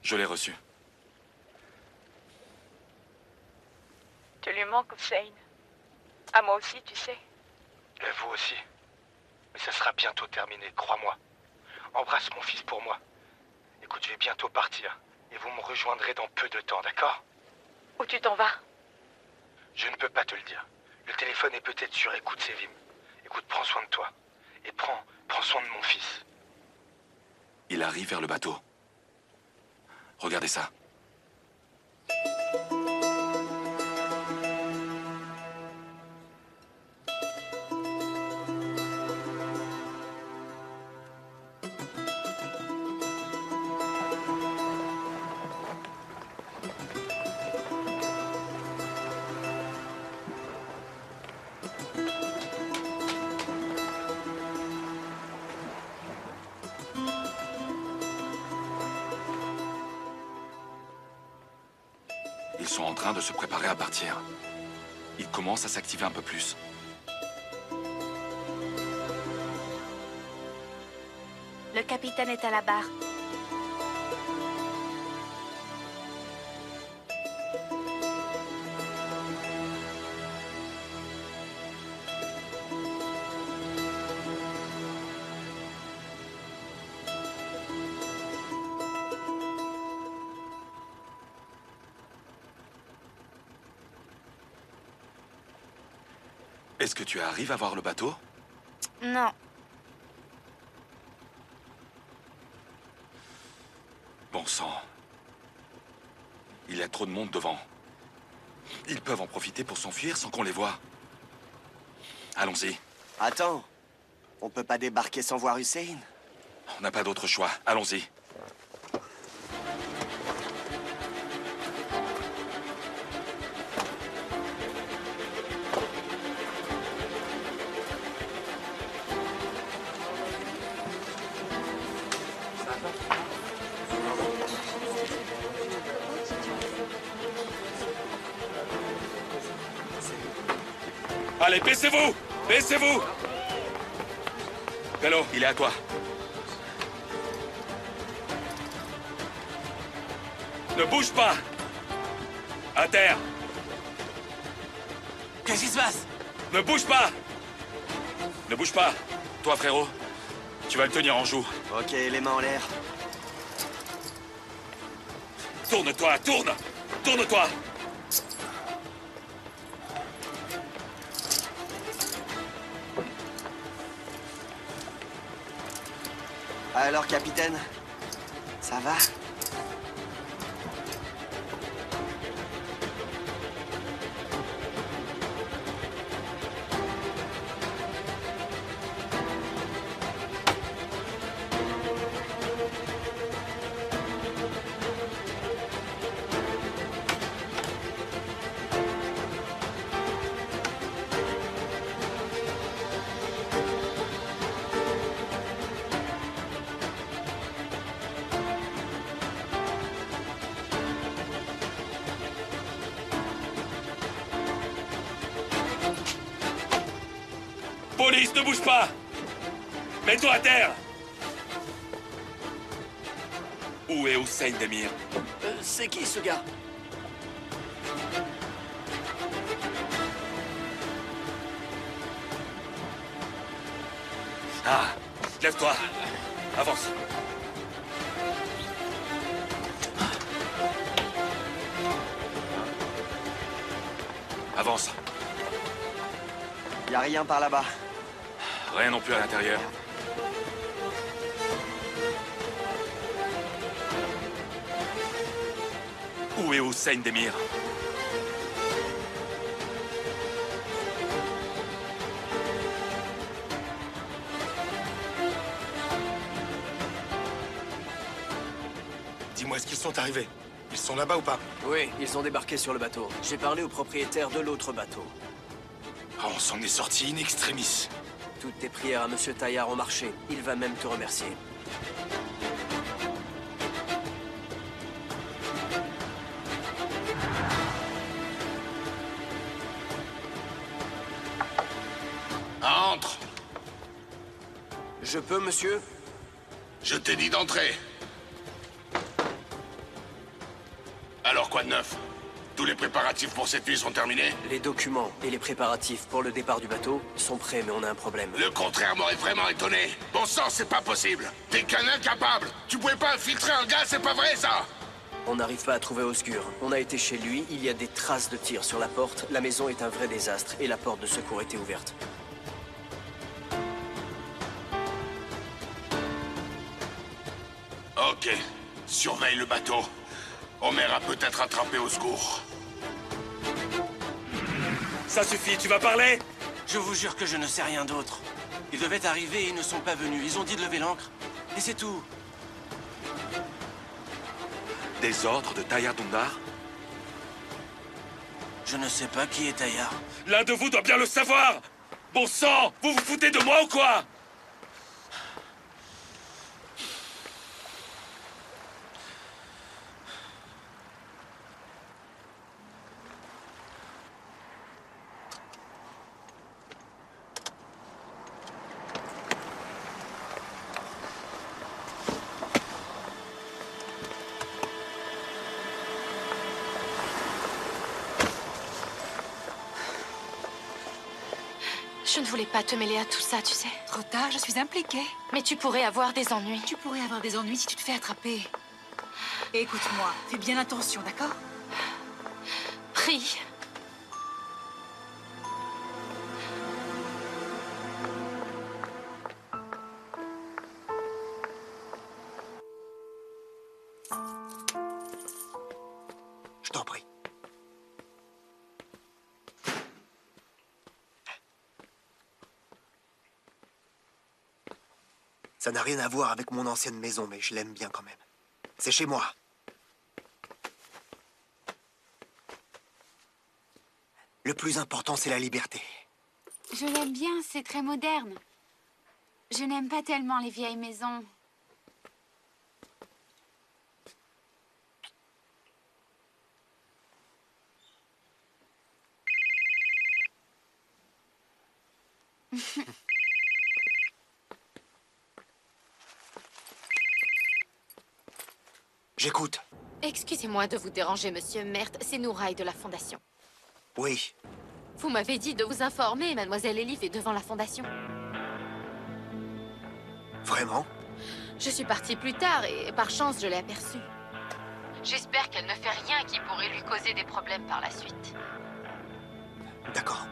Je l'ai reçu. Tu lui manques, Hussein. À moi aussi, tu sais. Et vous aussi. Mais ça sera bientôt terminé, crois-moi. Embrasse mon fils pour moi. Écoute, je vais bientôt partir. Et vous me rejoindrez dans peu de temps, d'accord? Où tu t'en vas? Je ne peux pas te le dire. Le téléphone est peut-être sur écoute, Sévim. Écoute, prends soin de toi. Et prends soin de mon fils. Il arrive vers le bateau. Regardez ça. Ils sont en train de se préparer à partir. Ils commencent à s'activer un peu plus. Le capitaine est à la barre. Est-ce que tu arrives à voir le bateau? Non. Bon sang. Il y a trop de monde devant. Ils peuvent en profiter pour s'enfuir sans qu'on les voie. Allons-y. Attends. On peut pas débarquer sans voir Hussein? On n'a pas d'autre choix. Allons-y. Allez, baissez-vous! Baissez-vous! Bello, il est à toi. Ne bouge pas! À terre! Qu'est-ce qui se passe? Ne bouge pas! Ne bouge pas! Toi, frérot, tu vas le tenir en joue. Ok, les mains en l'air. Tourne-toi, tourne! Tourne-toi! Alors, capitaine, ça va? Police, ne bouge pas! Mets-toi à terre! Où est Hussein Demir? C'est qui ce gars? Ah! Lève-toi! Avance! Avance! Y a rien par là-bas. Rien non plus à l'intérieur. Où est Hussein Demir? Dis-moi, est-ce qu'ils sont arrivés? Ils sont là-bas ou pas? Oui, ils ont débarqué sur le bateau. J'ai parlé au propriétaire de l'autre bateau. Ah, on s'en est sorti in extremis. Toutes tes prières à Monsieur Taillard ont marché. Il va même te remercier. Entre. Je peux, monsieur? Je t'ai dit d'entrer. Alors, quoi de neuf? Tous les préparatifs pour cette nuit sont terminés? Les documents et les préparatifs pour le départ du bateau sont prêts, mais on a un problème. Le contraire m'aurait vraiment étonné. Bon sang, c'est pas possible. T'es qu'un incapable. Tu pouvais pas infiltrer un gars, c'est pas vrai, ça? On n'arrive pas à trouver Osgur. On a été chez lui, il y a des traces de tir sur la porte. La maison est un vrai désastre et la porte de secours était ouverte. Ok. Surveille le bateau. Homer a peut-être attrapé Osgur. Ça suffit, tu vas parler? Je vous jure que je ne sais rien d'autre. Ils devaient arriver et ils ne sont pas venus. Ils ont dit de lever l'ancre. Et c'est tout. Des ordres de Taillard Dundar? Je ne sais pas qui est Taillard. L'un de vous doit bien le savoir! Bon sang! Vous vous foutez de moi ou quoi? Je ne voulais pas te mêler à tout ça, tu sais. Trop tard, je suis impliquée. Mais tu pourrais avoir des ennuis. Tu pourrais avoir des ennuis si tu te fais attraper. Et écoute-moi, fais bien attention, d'accord? Prie. Ça n'a rien à voir avec mon ancienne maison, mais je l'aime bien quand même. C'est chez moi. Le plus important, c'est la liberté. Je l'aime bien, c'est très moderne. Je n'aime pas tellement les vieilles maisons. J'écoute. Excusez-moi de vous déranger, monsieur Mert, c'est Nouraï de la Fondation. Oui. Vous m'avez dit de vous informer, mademoiselle Elif est devant la Fondation. Vraiment? Je suis partie plus tard et par chance je l'ai aperçue. J'espère qu'elle ne fait rien qui pourrait lui causer des problèmes par la suite. D'accord.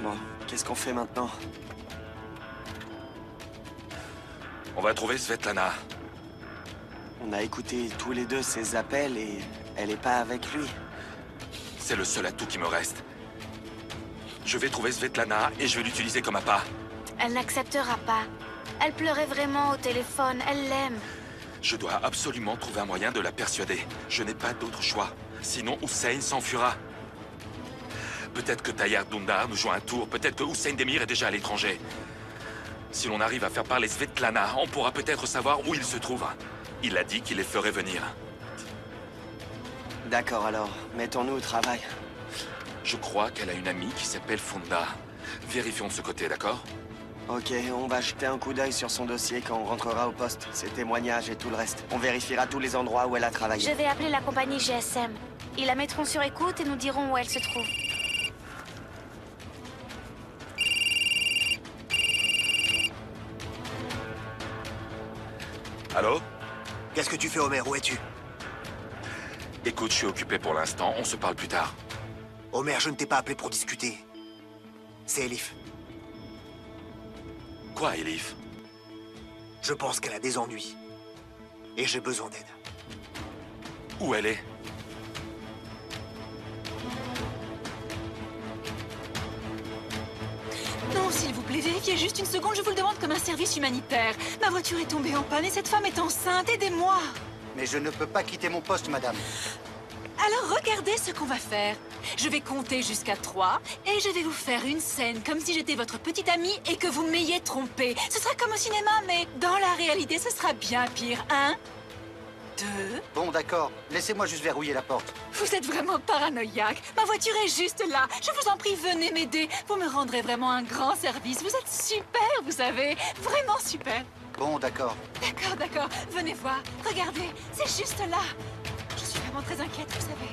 Bon, qu'est-ce qu'on fait maintenant? On va trouver Svetlana. On a écouté tous les deux ses appels et elle est pas avec lui. C'est le seul atout qui me reste. Je vais trouver Svetlana et je vais l'utiliser comme appât. Elle n'acceptera pas. Elle pleurait vraiment au téléphone, elle l'aime. Je dois absolument trouver un moyen de la persuader. Je n'ai pas d'autre choix. Sinon, Hussein s'enfuira. Peut-être que Tayyar Dundar nous joue un tour. Peut-être que Hussein Demir est déjà à l'étranger. Si l'on arrive à faire parler Svetlana, on pourra peut-être savoir où il se trouve. Il a dit qu'il les ferait venir. D'accord alors, mettons-nous au travail. Je crois qu'elle a une amie qui s'appelle Funda. Vérifions de ce côté, d'accord? Ok, on va jeter un coup d'œil sur son dossier quand on rentrera au poste. Ses témoignages et tout le reste. On vérifiera tous les endroits où elle a travaillé. Je vais appeler la compagnie GSM. Ils la mettront sur écoute et nous diront où elle se trouve. Allô? Qu'est-ce que tu fais, Homer? Où es-tu? Écoute, je suis occupé pour l'instant. On se parle plus tard. Homer, je ne t'ai pas appelé pour discuter. C'est Elif. Quoi, Elif? Je pense qu'elle a des ennuis. Et j'ai besoin d'aide. Où elle est? Non, s'il vous plaît, vérifiez juste une seconde, je vous le demande comme un service humanitaire. Ma voiture est tombée en panne et cette femme est enceinte, aidez-moi! Mais je ne peux pas quitter mon poste, madame. Alors regardez ce qu'on va faire. Je vais compter jusqu'à 3 et je vais vous faire une scène comme si j'étais votre petite amie et que vous m'ayez trompé. Ce sera comme au cinéma, mais dans la réalité, ce sera bien pire. 1, 2... Bon, d'accord. Laissez-moi juste verrouiller la porte. Vous êtes vraiment paranoïaque. Ma voiture est juste là. Je vous en prie, venez m'aider. Vous me rendrez vraiment un grand service. Vous êtes super, vous savez. Vraiment super. Bon, d'accord. D'accord, d'accord. Venez voir. Regardez, c'est juste là. Je suis vraiment très inquiète, vous savez.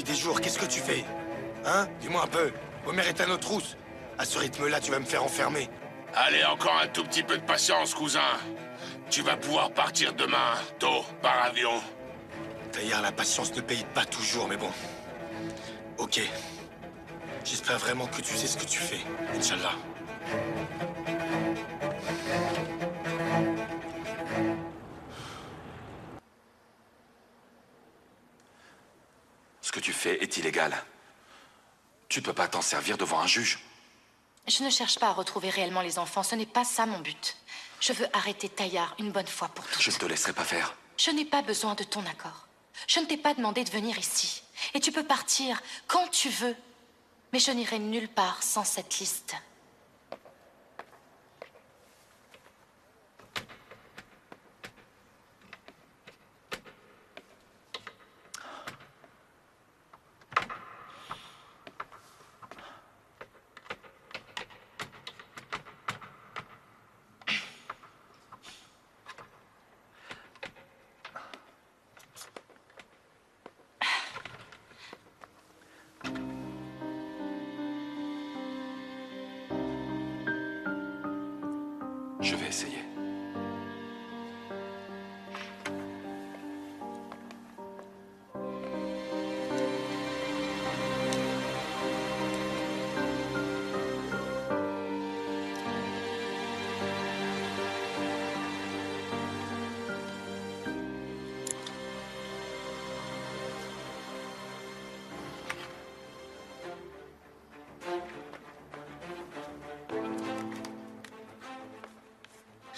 depuis des jours, qu'est-ce que tu fais? Hein? Dis-moi un peu. Homer est à nos trousses. À ce rythme-là, tu vas me faire enfermer. Allez, encore un tout petit peu de patience, cousin. Tu vas pouvoir partir demain, tôt, par avion. D'ailleurs, la patience ne paye pas toujours, mais bon. Ok. J'espère vraiment que tu sais ce que tu fais, Inch'Allah. Ce que tu fais est illégal. Tu peux pas t'en servir devant un juge. Je ne cherche pas à retrouver réellement les enfants, ce n'est pas ça mon but. Je veux arrêter Taillard une bonne fois pour toutes. Je ne te laisserai pas faire. Je n'ai pas besoin de ton accord. Je ne t'ai pas demandé de venir ici. Et tu peux partir quand tu veux. Mais je n'irai nulle part sans cette liste. Je vais essayer.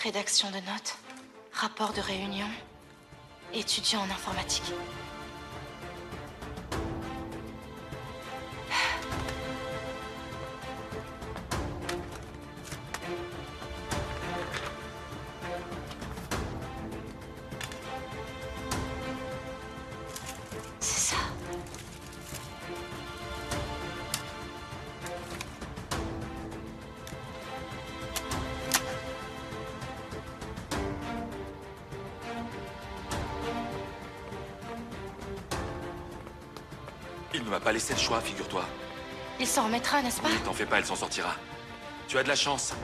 Rédaction de notes, rapport de réunion, étudiant en informatique. C'est ça. Il ne m'a pas laissé le choix, figure-toi. Il s'en remettra, n'est-ce pas? Oui, t'en fais pas, elle s'en sortira. Tu as de la chance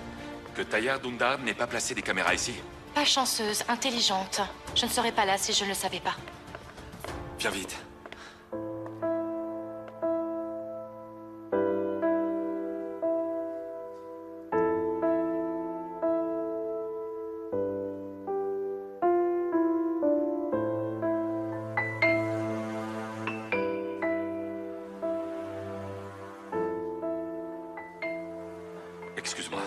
que Tayyar Dundar n'ait pas placé des caméras ici. Pas chanceuse, intelligente. Je ne serais pas là si je ne le savais pas. Viens vite. Excuse-moi.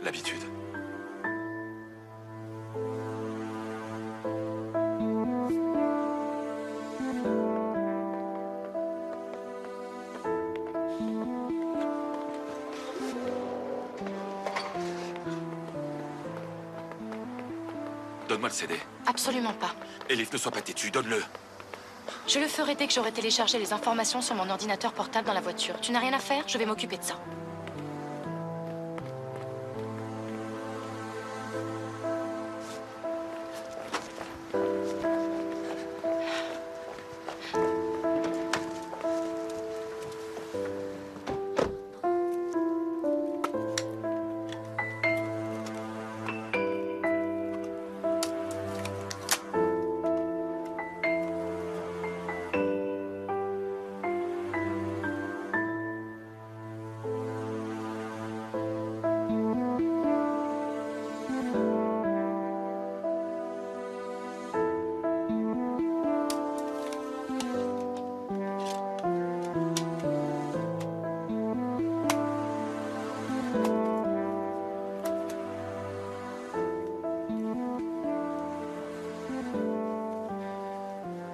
L'habitude. Donne-moi le CD. Absolument pas. Elif, ne sois pas têtu, donne-le. Je le ferai dès que j'aurai téléchargé les informations sur mon ordinateur portable dans la voiture. Tu n'as rien à faire, je vais m'occuper de ça.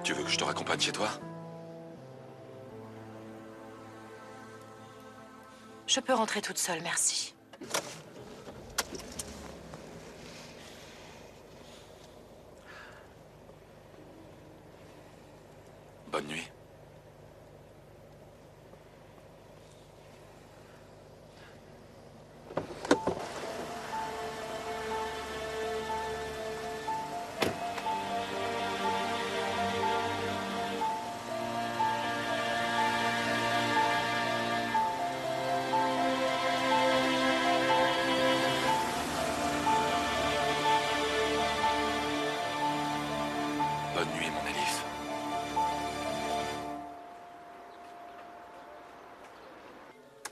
Tu veux que je te raccompagne chez toi? Je peux rentrer toute seule, merci. Bonne nuit.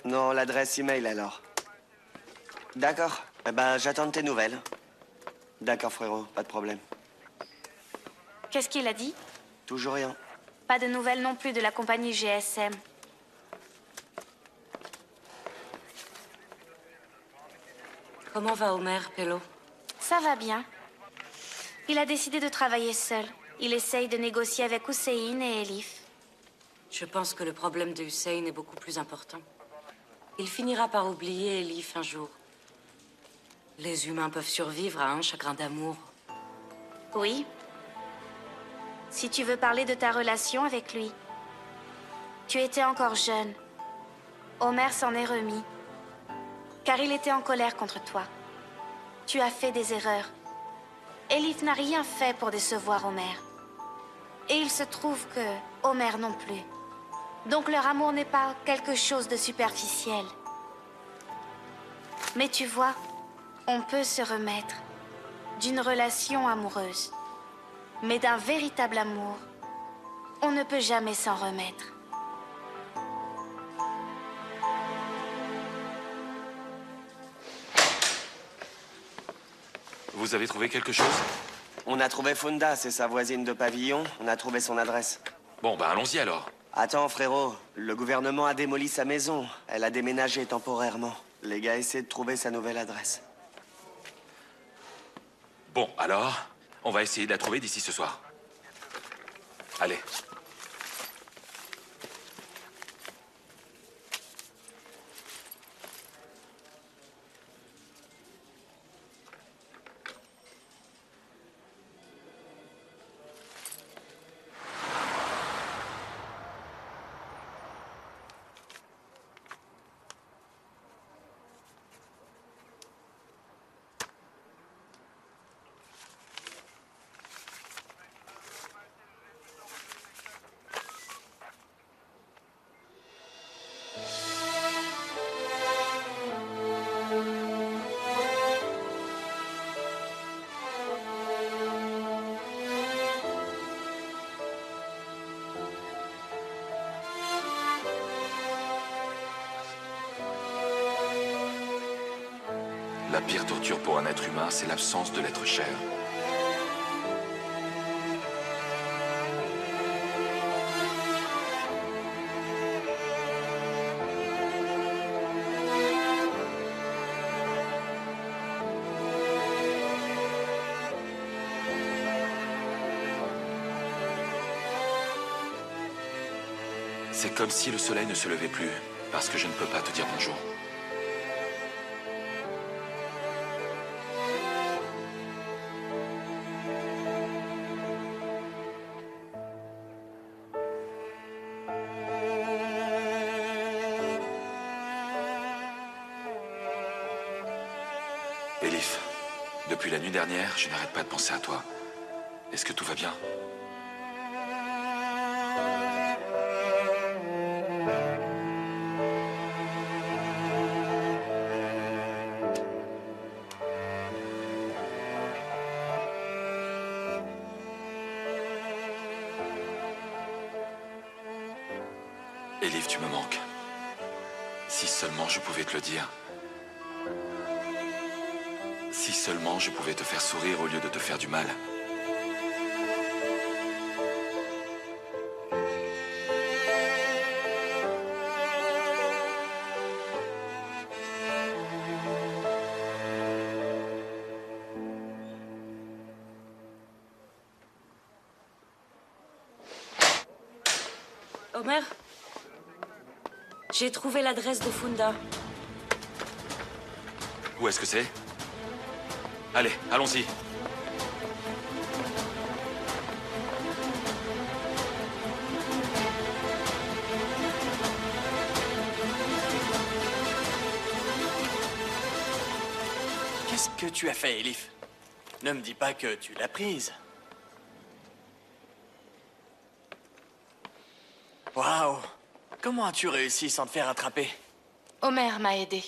Non, l'adresse email alors. D'accord. Eh ben, j'attends de tes nouvelles. D'accord, frérot, pas de problème. Qu'est-ce qu'il a dit? Toujours rien. Pas de nouvelles non plus de la compagnie GSM. Comment va Homer, Pello? Ça va bien. Il a décidé de travailler seul. Il essaye de négocier avec Hussein et Elif. Je pense que le problème de Hussein est beaucoup plus important. Il finira par oublier Elif un jour. Les humains peuvent survivre à un chagrin d'amour. Oui. Si tu veux parler de ta relation avec lui. Tu étais encore jeune. Homer s'en est remis. Car il était en colère contre toi. Tu as fait des erreurs. Elif n'a rien fait pour décevoir Homer. Et il se trouve que Homer non plus. Donc leur amour n'est pas quelque chose de superficiel. Mais tu vois, on peut se remettre d'une relation amoureuse. Mais d'un véritable amour, on ne peut jamais s'en remettre. Vous avez trouvé quelque chose? On a trouvé Funda, c'est sa voisine de pavillon. On a trouvé son adresse. Bon, bah allons-y alors. Attends, frérot. Le gouvernement a démoli sa maison. Elle a déménagé temporairement. Les gars essaient de trouver sa nouvelle adresse. Bon, alors, on va essayer de la trouver d'ici ce soir. Allez. La pire torture pour un être humain, c'est l'absence de l'être cher. C'est comme si le soleil ne se levait plus, parce que je ne peux pas te dire bonjour. Elif, depuis la nuit dernière, je n'arrête pas de penser à toi. Est-ce que tout va bien? Elif, tu me manques. Si seulement je pouvais te le dire. Si seulement je pouvais te faire sourire au lieu de te faire du mal. Homer, j'ai trouvé l'adresse de Funda. Où est-ce que c'est? Allez, allons-y. Qu'est-ce que tu as fait, Elif? Ne me dis pas que tu l'as prise. Waouh! Comment as-tu réussi sans te faire attraper? Homer m'a aidé.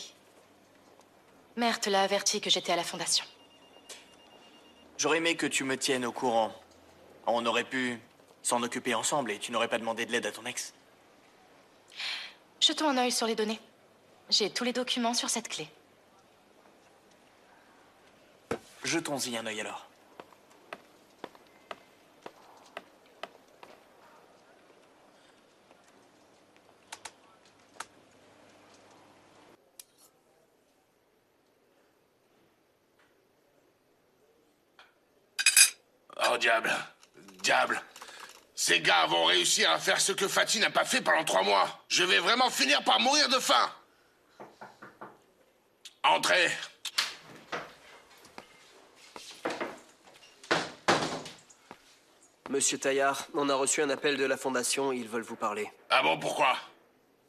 Mère te l'a averti que j'étais à la fondation. J'aurais aimé que tu me tiennes au courant. On aurait pu s'en occuper ensemble et tu n'aurais pas demandé de l'aide à ton ex. Jetons un œil sur les données. J'ai tous les documents sur cette clé. Jetons-y un œil alors. Oh, diable. Diable. Ces gars vont réussir à faire ce que Fatih n'a pas fait pendant 3 mois. Je vais vraiment finir par mourir de faim. Entrez. Monsieur Taillard, on a reçu un appel de la Fondation, ils veulent vous parler. Ah bon, pourquoi?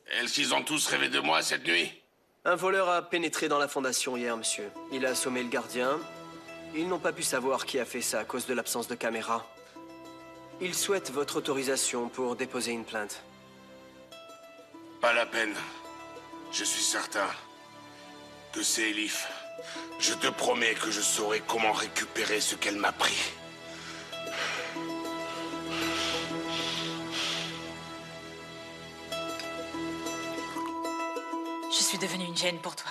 Est-ce qu'ils ont tous rêvé de moi cette nuit? Un voleur a pénétré dans la Fondation hier, monsieur. Il a assommé le gardien. Ils n'ont pas pu savoir qui a fait ça à cause de l'absence de caméra. Ils souhaitent votre autorisation pour déposer une plainte. Pas la peine. Je suis certain que c'est Elif. Je te promets que je saurai comment récupérer ce qu'elle m'a pris. Je suis devenue une gêne pour toi.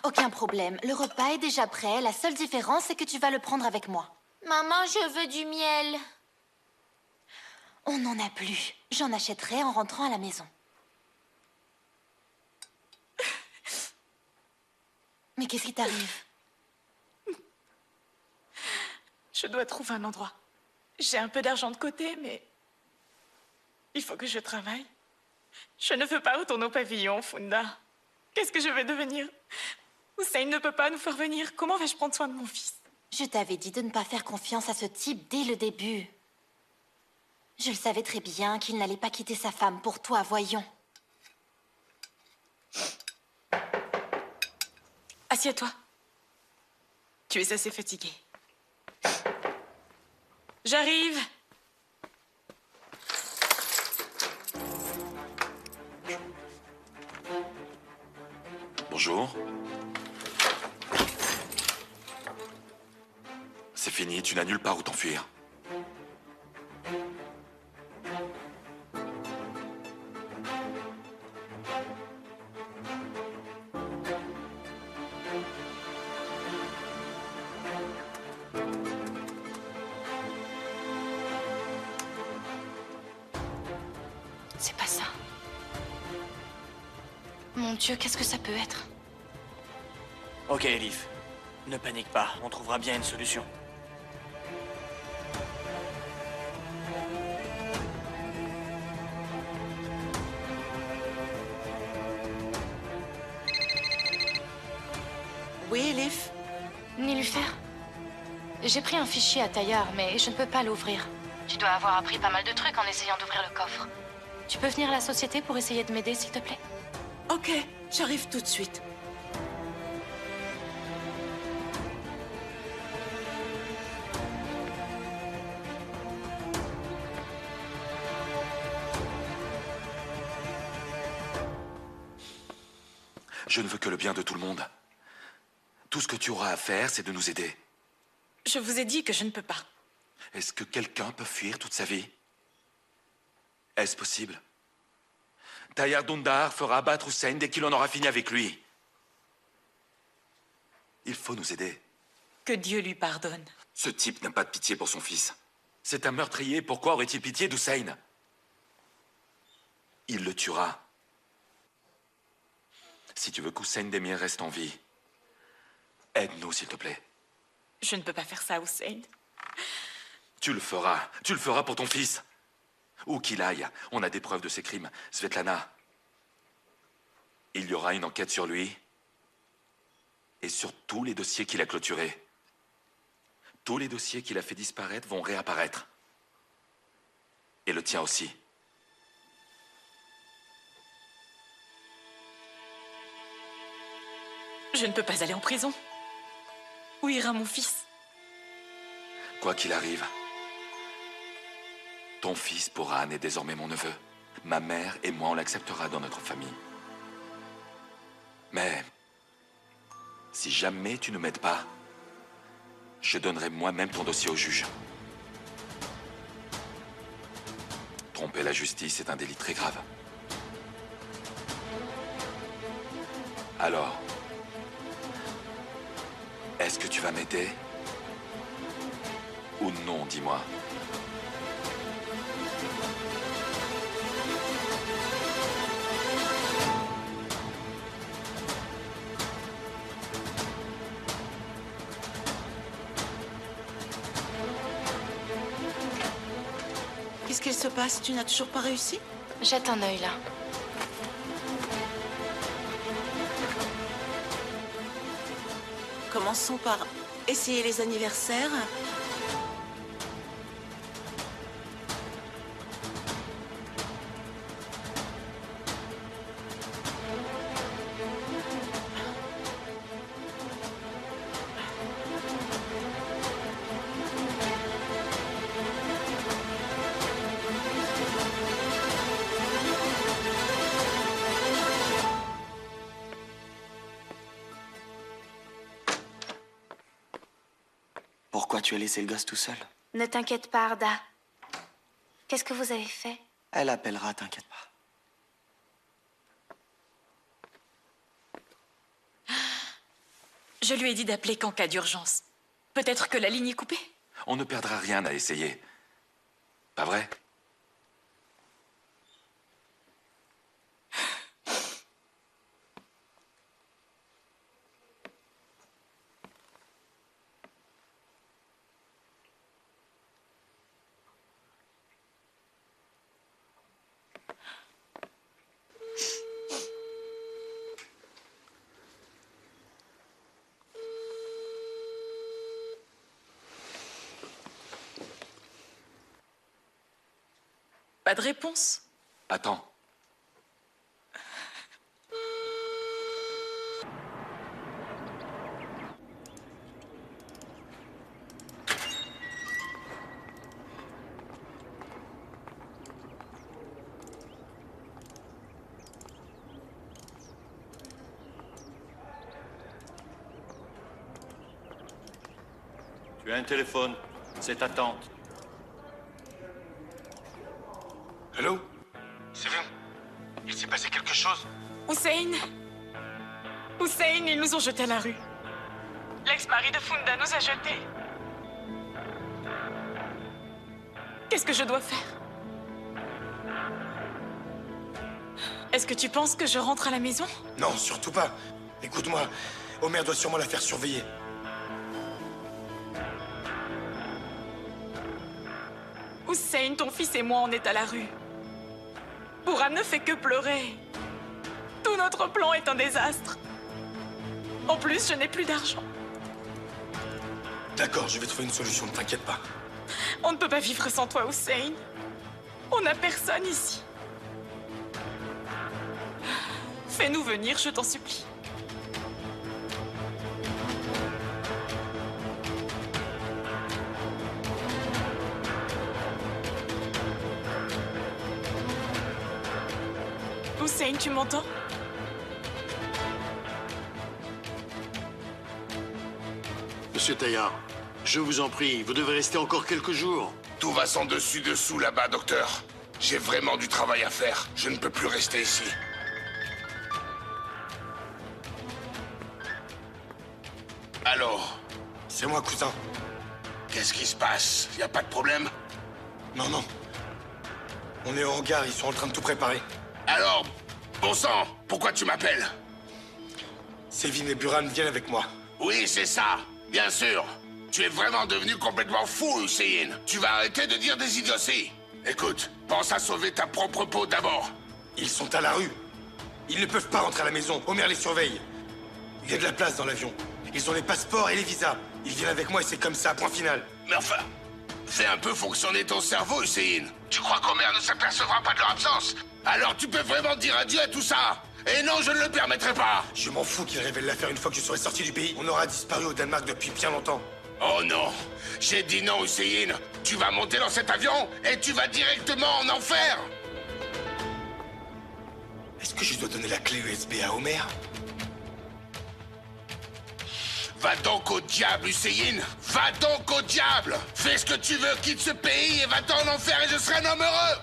Aucun problème. Le repas est déjà prêt. La seule différence, c'est que tu vas le prendre avec moi. Maman, je veux du miel. On n'en a plus. J'en achèterai en rentrant à la maison. Mais qu'est-ce qui t'arrive? Je dois trouver un endroit. J'ai un peu d'argent de côté, mais il faut que je travaille. Je ne veux pas retourner au pavillon, Funda. Qu'est-ce que je vais devenir? Hussein ne peut pas nous faire venir. Comment vais-je prendre soin de mon fils? Je t'avais dit de ne pas faire confiance à ce type dès le début. Je le savais très bien qu'il n'allait pas quitter sa femme pour toi, voyons. Assieds-toi. Tu es assez fatigué. J'arrive. Bonjour. C'est fini, tu n'as nulle part où t'enfuir. C'est pas ça. Mon Dieu, qu'est-ce que ça peut être? Ok, Elif. Ne panique pas, on trouvera bien une solution. Oui, Elif? Nilufer? J'ai pris un fichier à Taillard, mais je ne peux pas l'ouvrir. Tu dois avoir appris pas mal de trucs en essayant d'ouvrir le coffre. Tu peux venir à la société pour essayer de m'aider, s'il te plaît? Ok, j'arrive tout de suite. Je ne veux que le bien de tout le monde. Tout ce que tu auras à faire, c'est de nous aider. Je vous ai dit que je ne peux pas. Est-ce que quelqu'un peut fuir toute sa vie? Est-ce possible? Taillard Dundar fera abattre Hussein dès qu'il en aura fini avec lui. Il faut nous aider. Que Dieu lui pardonne. Ce type n'a pas de pitié pour son fils. C'est un meurtrier, pourquoi aurait-il pitié d'Hussein? Il le tuera. Si tu veux qu'Hussein Demir reste en vie, aide-nous, s'il te plaît. Je ne peux pas faire ça, Hussein. Tu le feras pour ton fils. Où qu'il aille, on a des preuves de ses crimes. Svetlana, il y aura une enquête sur lui et sur tous les dossiers qu'il a clôturés. Tous les dossiers qu'il a fait disparaître vont réapparaître. Et le tien aussi. Je ne peux pas aller en prison. Où ira mon fils? Quoi qu'il arrive, ton fils Poran est désormais mon neveu. Ma mère et moi, on l'acceptera dans notre famille. Mais si jamais tu ne m'aides pas, je donnerai moi-même ton dossier au juge. Tromper la justice est un délit très grave. Alors, est-ce que tu vas m'aider? Ou non, dis-moi. Qu'est-ce qu'il se passe? Tu n'as toujours pas réussi? Jette un œil là. Commençons par essayer les anniversaires. Pourquoi tu as laissé le gosse tout seul? Ne t'inquiète pas, Arda. Qu'est-ce que vous avez fait? Elle appellera, t'inquiète pas. Je lui ai dit d'appeler qu'en cas d'urgence. Peut-être que la ligne est coupée? On ne perdra rien à essayer. Pas vrai? Pas de réponse. Attends. Tu as un téléphone. C'est ta tante. Allô? Steven? Il s'est passé quelque chose? Hussein! Hussein, ils nous ont jetés à la rue. L'ex-mari de Funda nous a jetés. Qu'est-ce que je dois faire? Est-ce que tu penses que je rentre à la maison? Non, surtout pas. Écoute-moi, Omer doit sûrement la faire surveiller. Hussein, ton fils et moi, on est à la rue. Bourhan ne fait que pleurer. Tout notre plan est un désastre. En plus, je n'ai plus d'argent. D'accord, je vais trouver une solution, ne t'inquiète pas. On ne peut pas vivre sans toi, Hussein. On n'a personne ici. Fais-nous venir, je t'en supplie. Hussein, tu m'entends? Monsieur Taillard, je vous en prie, vous devez rester encore quelques jours. Tout va sans dessus-dessous là-bas, docteur. J'ai vraiment du travail à faire. Je ne peux plus rester ici. Alors? C'est moi, cousin. Qu'est-ce qui se passe? Y a pas de problème? Non, non. On est au hangar, ils sont en train de tout préparer. Alors, bon sang, pourquoi tu m'appelles? Sévin et Buran viennent avec moi. Oui, c'est ça, bien sûr. Tu es vraiment devenu complètement fou, Hussein. Tu vas arrêter de dire des idioties. Écoute, pense à sauver ta propre peau d'abord. Ils sont à la rue. Ils ne peuvent pas rentrer à la maison. Omer les surveille. Il y a de la place dans l'avion. Ils ont les passeports et les visas. Ils viennent avec moi et c'est comme ça, point final. Mais enfin, fais un peu fonctionner ton cerveau, Hussein. Tu crois qu'Omer ne s'apercevra pas de leur absence? Alors tu peux vraiment dire adieu à tout ça? Et non, je ne le permettrai pas. Je m'en fous qu'ils révèlent l'affaire une fois que je serai sorti du pays. On aura disparu au Danemark depuis bien longtemps. Oh non, j'ai dit non, Hussein. Tu vas monter dans cet avion et tu vas directement en enfer. Est-ce que je dois donner la clé USB à Omer? Va donc au diable, Hussein. Va donc au diable. Fais ce que tu veux, quitte ce pays et va-t'en en enfer et je serai un homme heureux.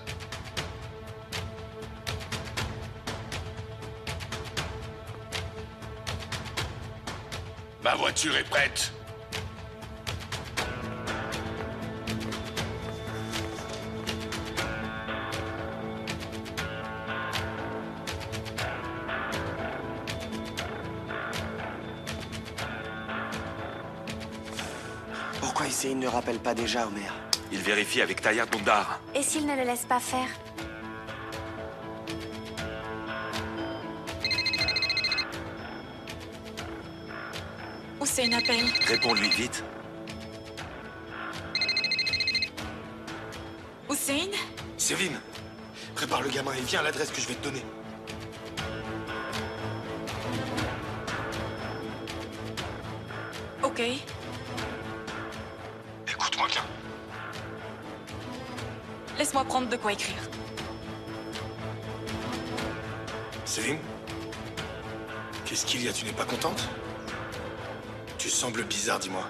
Ma voiture est prête. Pourquoi Hussein ne rappelle pas déjà, Omer? Il vérifie avec Tayyar Dundar. Et s'il ne le laisse pas faire? Hussein appelle. Réponds-lui vite. Hussein? Sévim, prépare le gamin et viens à l'adresse que je vais te donner. Ok. Écoute-moi bien. Laisse-moi prendre de quoi écrire. Sévim? Qu'est-ce qu'il y a? Tu n'es pas contente? Tu sembles bizarre, dis-moi.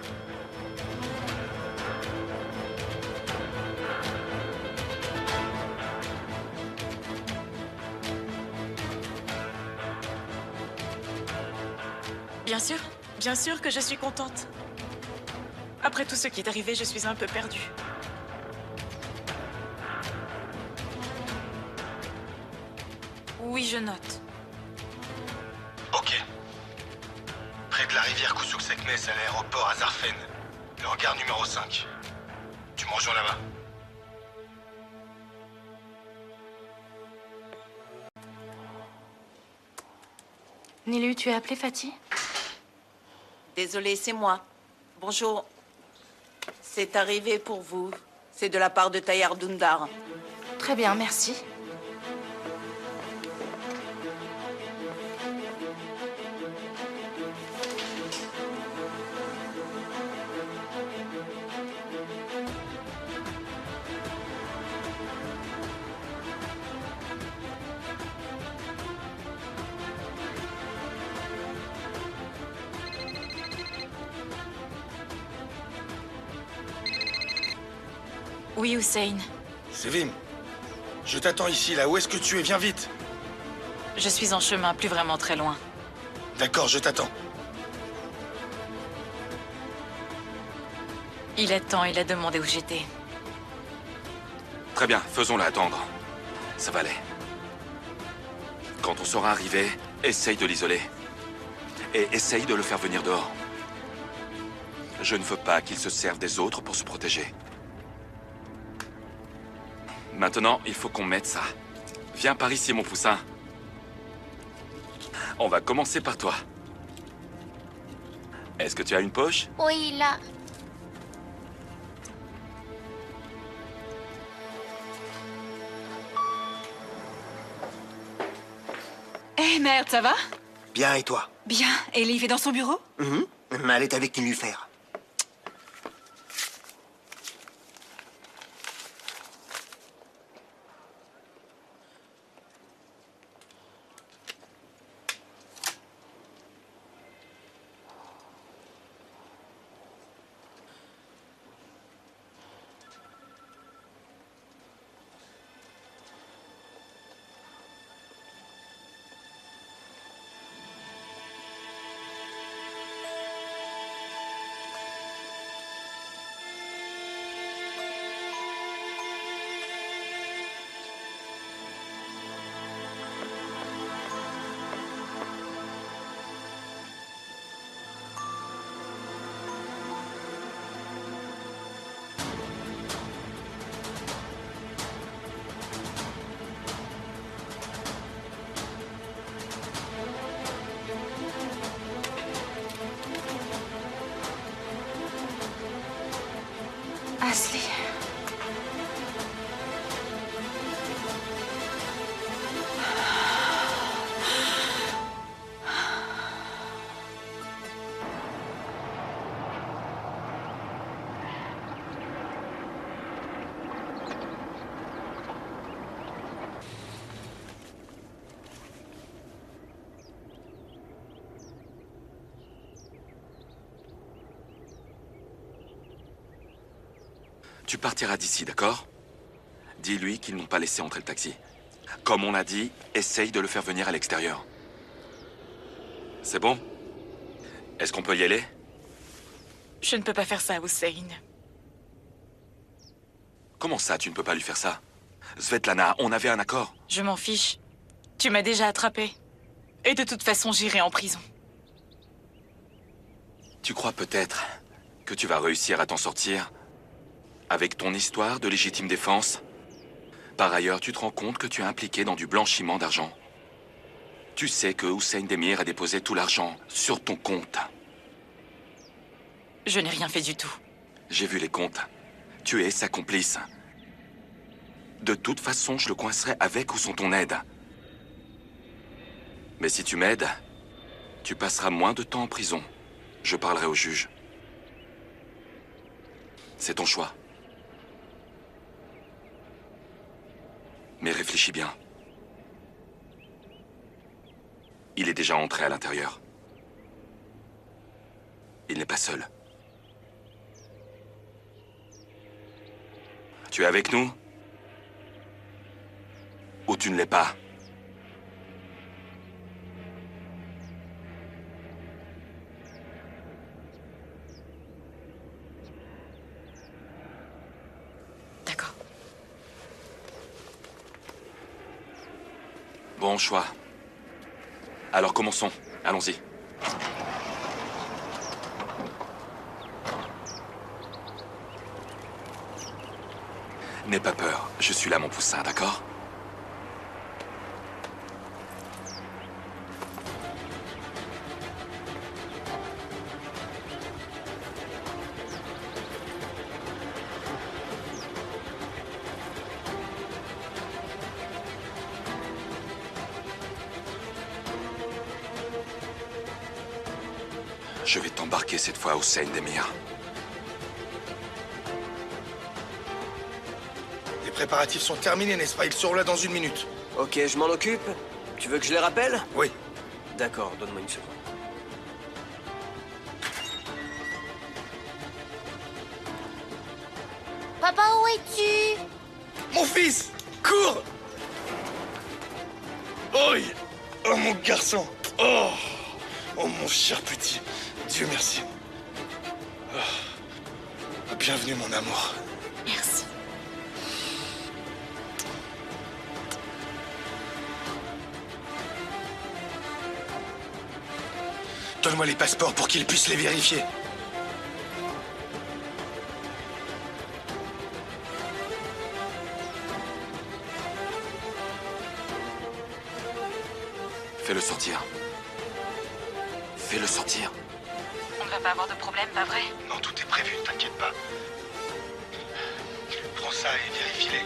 Bien sûr que je suis contente. Après tout ce qui est arrivé, je suis un peu perdue. Oui, je note. Ok. Près de la rivière Kusuk-Seknes, à l'aéroport à Zarfen. Le hangar numéro 5. Tu me rejoins là-bas. Nilu, tu as appelé Fatih? Désolée, c'est moi. Bonjour. C'est arrivé pour vous. C'est de la part de Tayyar Dundar. Très bien, merci. Oui, Hussein. Sévim, je t'attends ici, là. Où est-ce que tu es? Viens vite. Je suis en chemin, plus vraiment très loin. D'accord, je t'attends. Il est temps, il a demandé où j'étais. Très bien, faisons-la attendre. Ça va aller. Quand on sera arrivé, essaye de l'isoler. Et essaye de le faire venir dehors. Je ne veux pas qu'il se serve des autres pour se protéger. Maintenant, il faut qu'on mette ça. Viens par ici, mon poussin. On va commencer par toi. Est-ce que tu as une poche? Oui, là. Eh merde, ça va? Bien, et toi? Bien. Et Liv est dans son bureau? Elle est avec Nilüfer. Asli. Tu partiras d'ici, d'accord? Dis-lui qu'ils n'ont pas laissé entrer le taxi. Comme on a dit, essaye de le faire venir à l'extérieur. C'est bon? Est-ce qu'on peut y aller? Je ne peux pas faire ça, Hussein. Comment ça, tu ne peux pas lui faire ça? Svetlana, on avait un accord. Je m'en fiche. Tu m'as déjà attrapé. Et de toute façon, j'irai en prison. Tu crois peut-être que tu vas réussir à t'en sortir avec ton histoire de légitime défense? Par ailleurs, tu te rends compte que tu es impliqué dans du blanchiment d'argent. Tu sais que Hussein Demir a déposé tout l'argent sur ton compte. Je n'ai rien fait du tout. J'ai vu les comptes. Tu es sa complice. De toute façon, je le coincerai avec ou sans ton aide. Mais si tu m'aides, tu passeras moins de temps en prison. Je parlerai au juge. C'est ton choix. Mais réfléchis bien. Il est déjà entré à l'intérieur. Il n'est pas seul. Tu es avec nous? Ou tu ne l'es pas? D'accord. Bon choix. Alors commençons. Allons-y. N'aie pas peur. Je suis là, mon poussin, d'accord? Je vais t'embarquer cette fois, Hussein Demir. Les préparatifs sont terminés, n'est-ce pas? Ils seront là dans 1 minute. Ok, je m'en occupe. Tu veux que je les rappelle? Oui. D'accord, donne-moi une seconde. Papa, où es-tu? Mon fils! Cours! Oh, oh mon garçon! Oh! Oh mon cher petit! Dieu merci. Oh. Bienvenue mon amour. Merci. Donne-moi les passeports pour qu'ils puissent les vérifier. Fais-le sortir. Fais-le sortir. On ne va pas avoir de problème, pas vrai? Non, tout est prévu, ne t'inquiète pas. Prends ça et vérifie-les.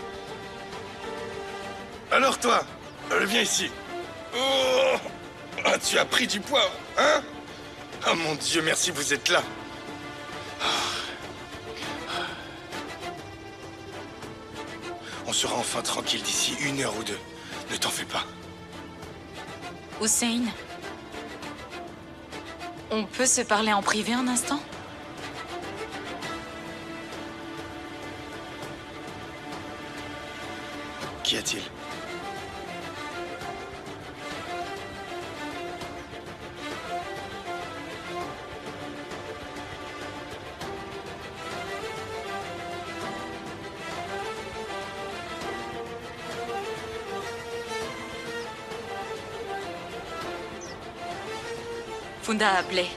Alors toi, viens ici. Oh, ah, tu as pris du poids, hein? Oh mon Dieu, merci, vous êtes là. On sera enfin tranquille d'ici 1 heure ou 2. Ne t'en fais pas. Hussein, on peut se parler en privé un instant? Qu'y a-t-il? Funda a appelé.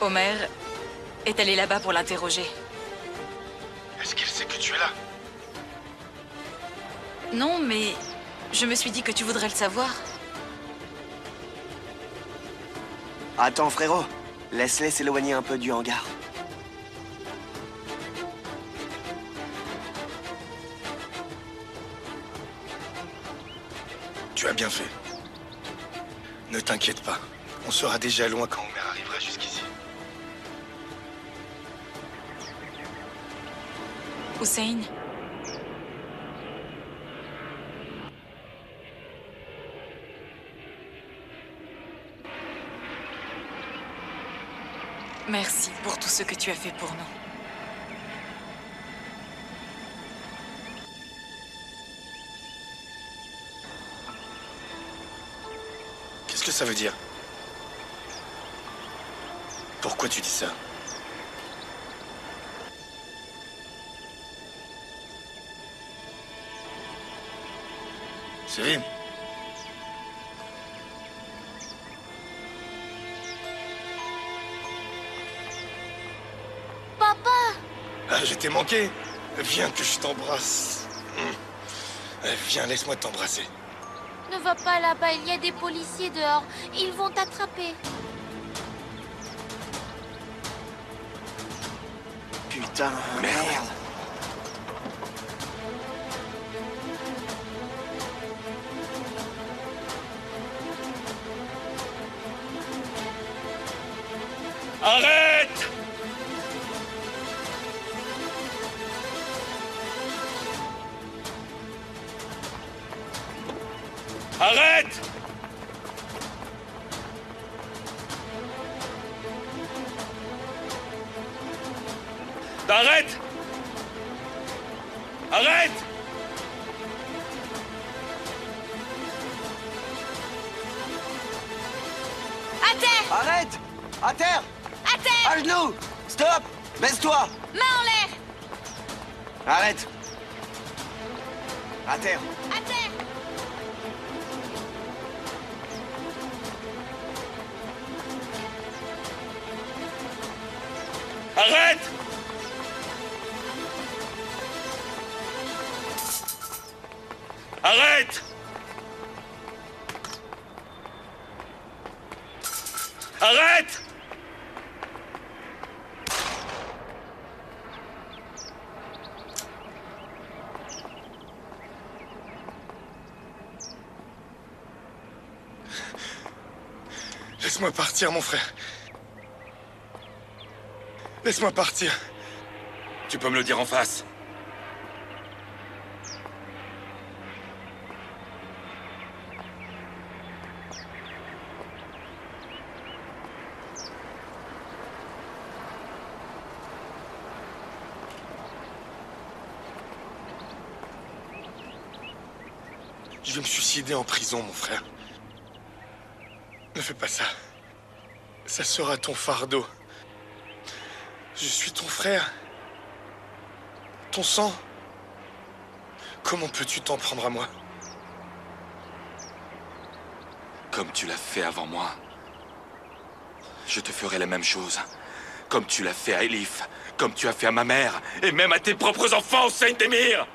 Omer est allé là-bas pour l'interroger. Est-ce qu'il sait que tu es là? Non, mais je me suis dit que tu voudrais le savoir. Attends, frérot. Laisse-les s'éloigner un peu du hangar. Tu as bien fait. Ne t'inquiète pas. On sera déjà loin quand Omer arrivera jusqu'ici. Hussein? Merci pour tout ce que tu as fait pour nous. Qu'est-ce que ça veut dire? Pourquoi tu dis ça? Chérie? Papa! Ah, je t'ai manqué. Viens que je t'embrasse. Viens, laisse-moi t'embrasser. Ne va pas là-bas, il y a des policiers dehors. Ils vont t'attraper. Putain, merde. Arrête! Arrête! Arrête! Arrête! À terre! Arrête! À terre! À terre! À genoux! Stop! Baisse-toi! Main en l'air! Arrête! À terre! À terre! Arrête! Arrête! Arrête! Laisse-moi partir, mon frère. Laisse-moi partir. Tu peux me le dire en face. Je vais me suicider en prison, mon frère. Ne fais pas ça. Ça sera ton fardeau. Je suis ton frère. Ton sang. Comment peux-tu t'en prendre à moi? Comme tu l'as fait avant moi, je te ferai la même chose. Comme tu l'as fait à Elif, comme tu as fait à ma mère, et même à tes propres enfants, Hussein Demir!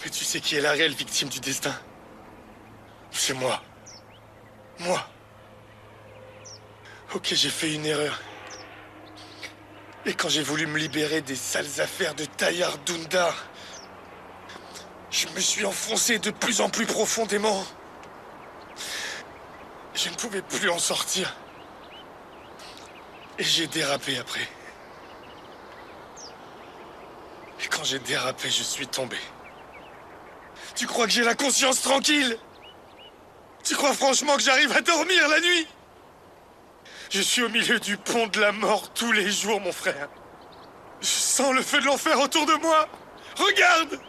Mais tu sais qui est la réelle victime du destin? C'est moi. Moi. Ok, j'ai fait une erreur. Et quand j'ai voulu me libérer des sales affaires de Tayyar Dundar, je me suis enfoncé de plus en plus profondément. Je ne pouvais plus en sortir. Et j'ai dérapé après. Et quand j'ai dérapé, je suis tombé. Tu crois que j'ai la conscience tranquille? Tu crois franchement que j'arrive à dormir la nuit? Je suis au milieu du pont de la mort tous les jours, mon frère. Je sens le feu de l'enfer autour de moi. Regarde!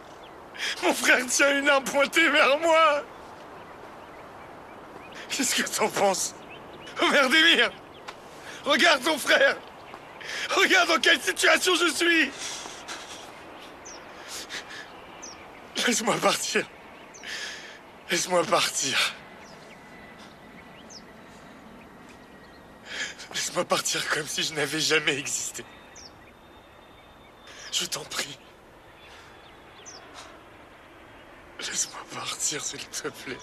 Mon frère tient une arme pointée vers moi. Qu'est-ce que t'en penses? Omer Demir! Regarde ton frère! Regarde dans quelle situation je suis! Laisse-moi partir. Laisse-moi partir. Laisse-moi partir comme si je n'avais jamais existé. Je t'en prie. Laisse-moi partir, s'il te plaît.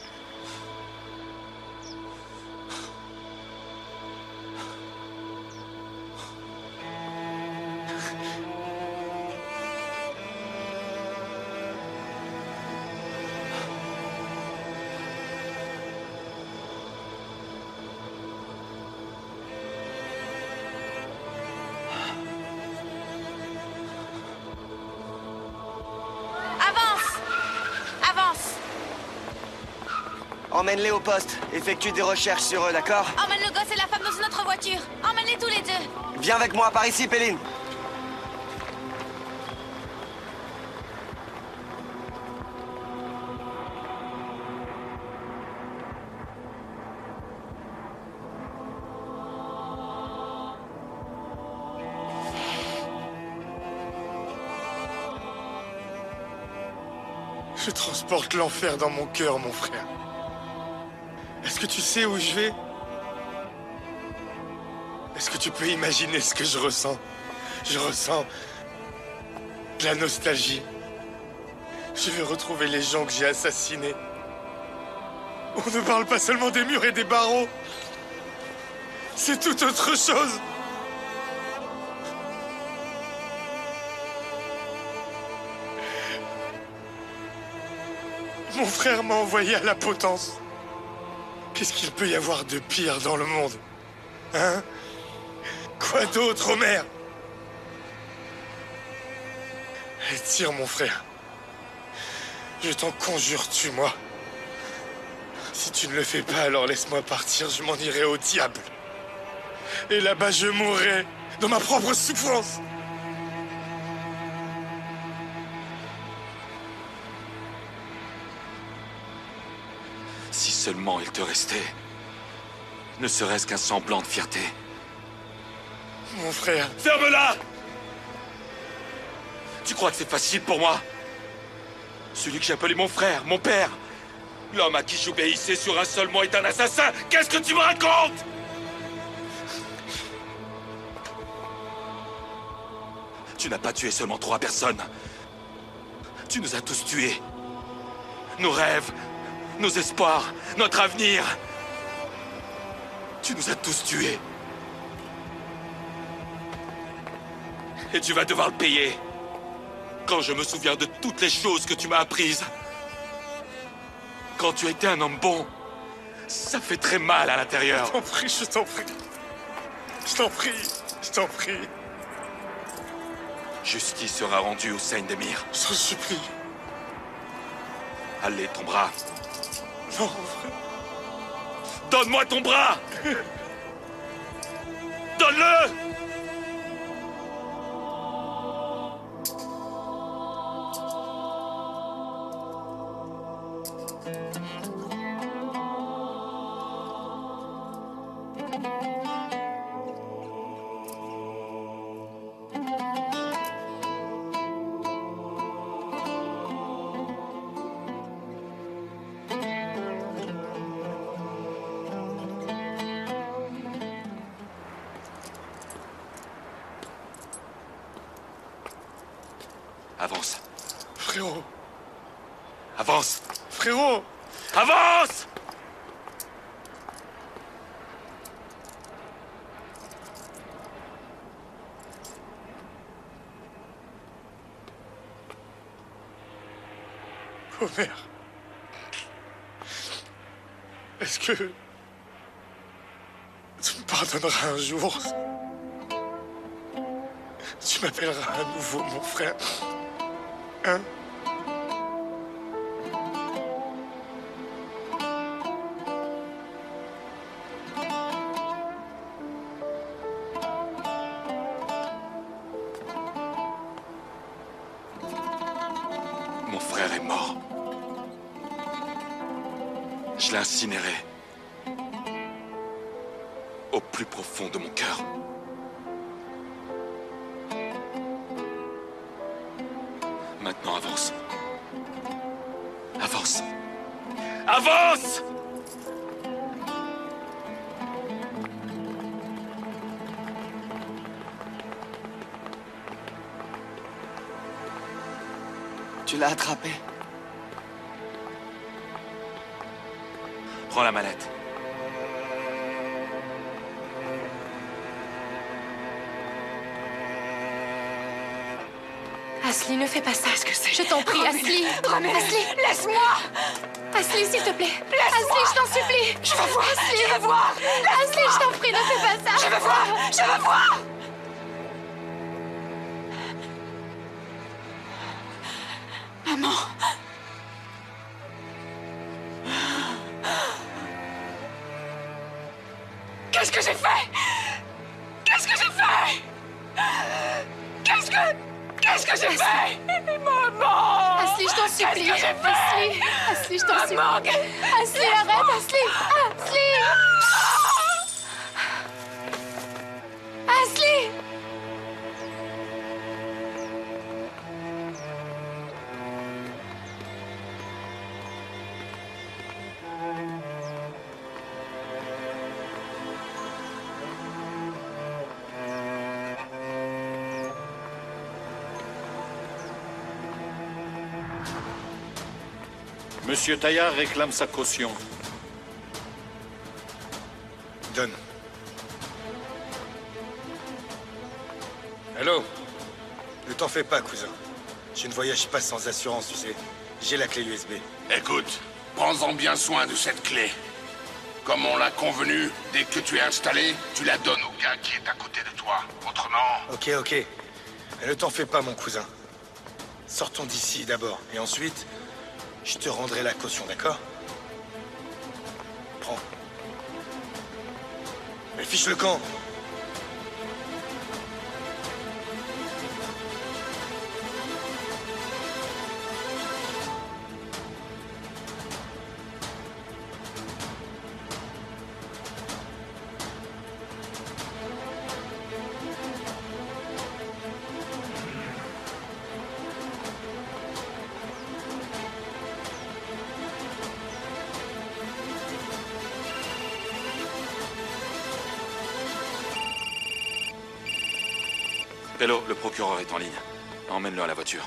Emmène-les au poste. Effectue des recherches sur eux, d'accord? Emmène le gosse et la femme dans une autre voiture. Emmène-les tous les deux. Viens avec moi, par ici, Péline. Je transporte l'enfer dans mon cœur, mon frère. Est-ce que tu sais où je vais? Est-ce que tu peux imaginer ce que je ressens? Je ressens de la nostalgie. Je vais retrouver les gens que j'ai assassinés. On ne parle pas seulement des murs et des barreaux. C'est tout autre chose. Mon frère m'a envoyé à la potence. Qu'est-ce qu'il peut y avoir de pire dans le monde? Hein? Quoi d'autre, Homer? Tire, mon frère. Je t'en conjure, tue-moi. Si tu ne le fais pas, alors laisse-moi partir, je m'en irai au diable. Et là-bas, je mourrai dans ma propre souffrance. Si seulement il te restait, ne serait-ce qu'un semblant de fierté. Mon frère... Ferme-la! Tu crois que c'est facile pour moi? Celui que j'appelais mon frère, mon père. L'homme à qui j'obéissais sur un seul mot est un assassin. Qu'est-ce que tu me racontes? Tu n'as pas tué seulement 3 personnes. Tu nous as tous tués. Nos rêves, nos espoirs, notre avenir. Tu nous as tous tués. Et tu vas devoir le payer. Quand je me souviens de toutes les choses que tu m'as apprises. Quand tu as été un homme bon, ça fait très mal à l'intérieur. Je t'en prie, je t'en prie. Je t'en prie, je t'en prie. Justice sera rendue au Seigne d'Emir. Je t'en supplie. Allez, ton bras. Non, frère. Donne-moi ton bras. Donne-le. Avance. Frérot. Avance. Frérot. Avance! Homer. Est-ce que... tu me pardonneras un jour? Tu m'appelleras à nouveau mon frère. Hein? Mon frère est mort. Je l'ai incinéré. Au plus profond de mon cœur. Maintenant, avance. Avance. Avance! Tu l'as attrapé. Prends la mallette. Ashley, ne fais pas ça. Qu'est-ce que c'est? Je t'en prie, Ashley. Ashley, laisse-moi. Ashley, s'il te plaît. Laisse-moi. Ashley, je t'en supplie. Je veux voir. Ashley, Je veux voir. Ashley, je t'en prie, ne fais pas ça. Je veux voir. Je veux voir. Maman. Qu'est-ce que j'ai fait? Qu'est-ce que j'ai fait? Qu'est-ce que j'ai fait? Maman! Ashley, je t'en supplie. Qu'est-ce que j'ai fait? Ashley, Ashley, je t'en supplie. Maman, Ashley, arrête, Ashley. Ashley! Ashley! Monsieur Taillard réclame sa caution. Donne. Allô? Ne t'en fais pas, cousin. Je ne voyage pas sans assurance, tu sais. J'ai la clé USB. Écoute, prends-en bien soin de cette clé. Comme on l'a convenu, dès que tu es installé, tu la donnes au gars qui est à côté de toi. Autrement... Ok, ok. Mais ne t'en fais pas, mon cousin. Sortons d'ici d'abord, et ensuite, je te rendrai la caution, d'accord? Prends. Mais fiche le camp! Bello, le procureur est en ligne. Emmène-le à la voiture.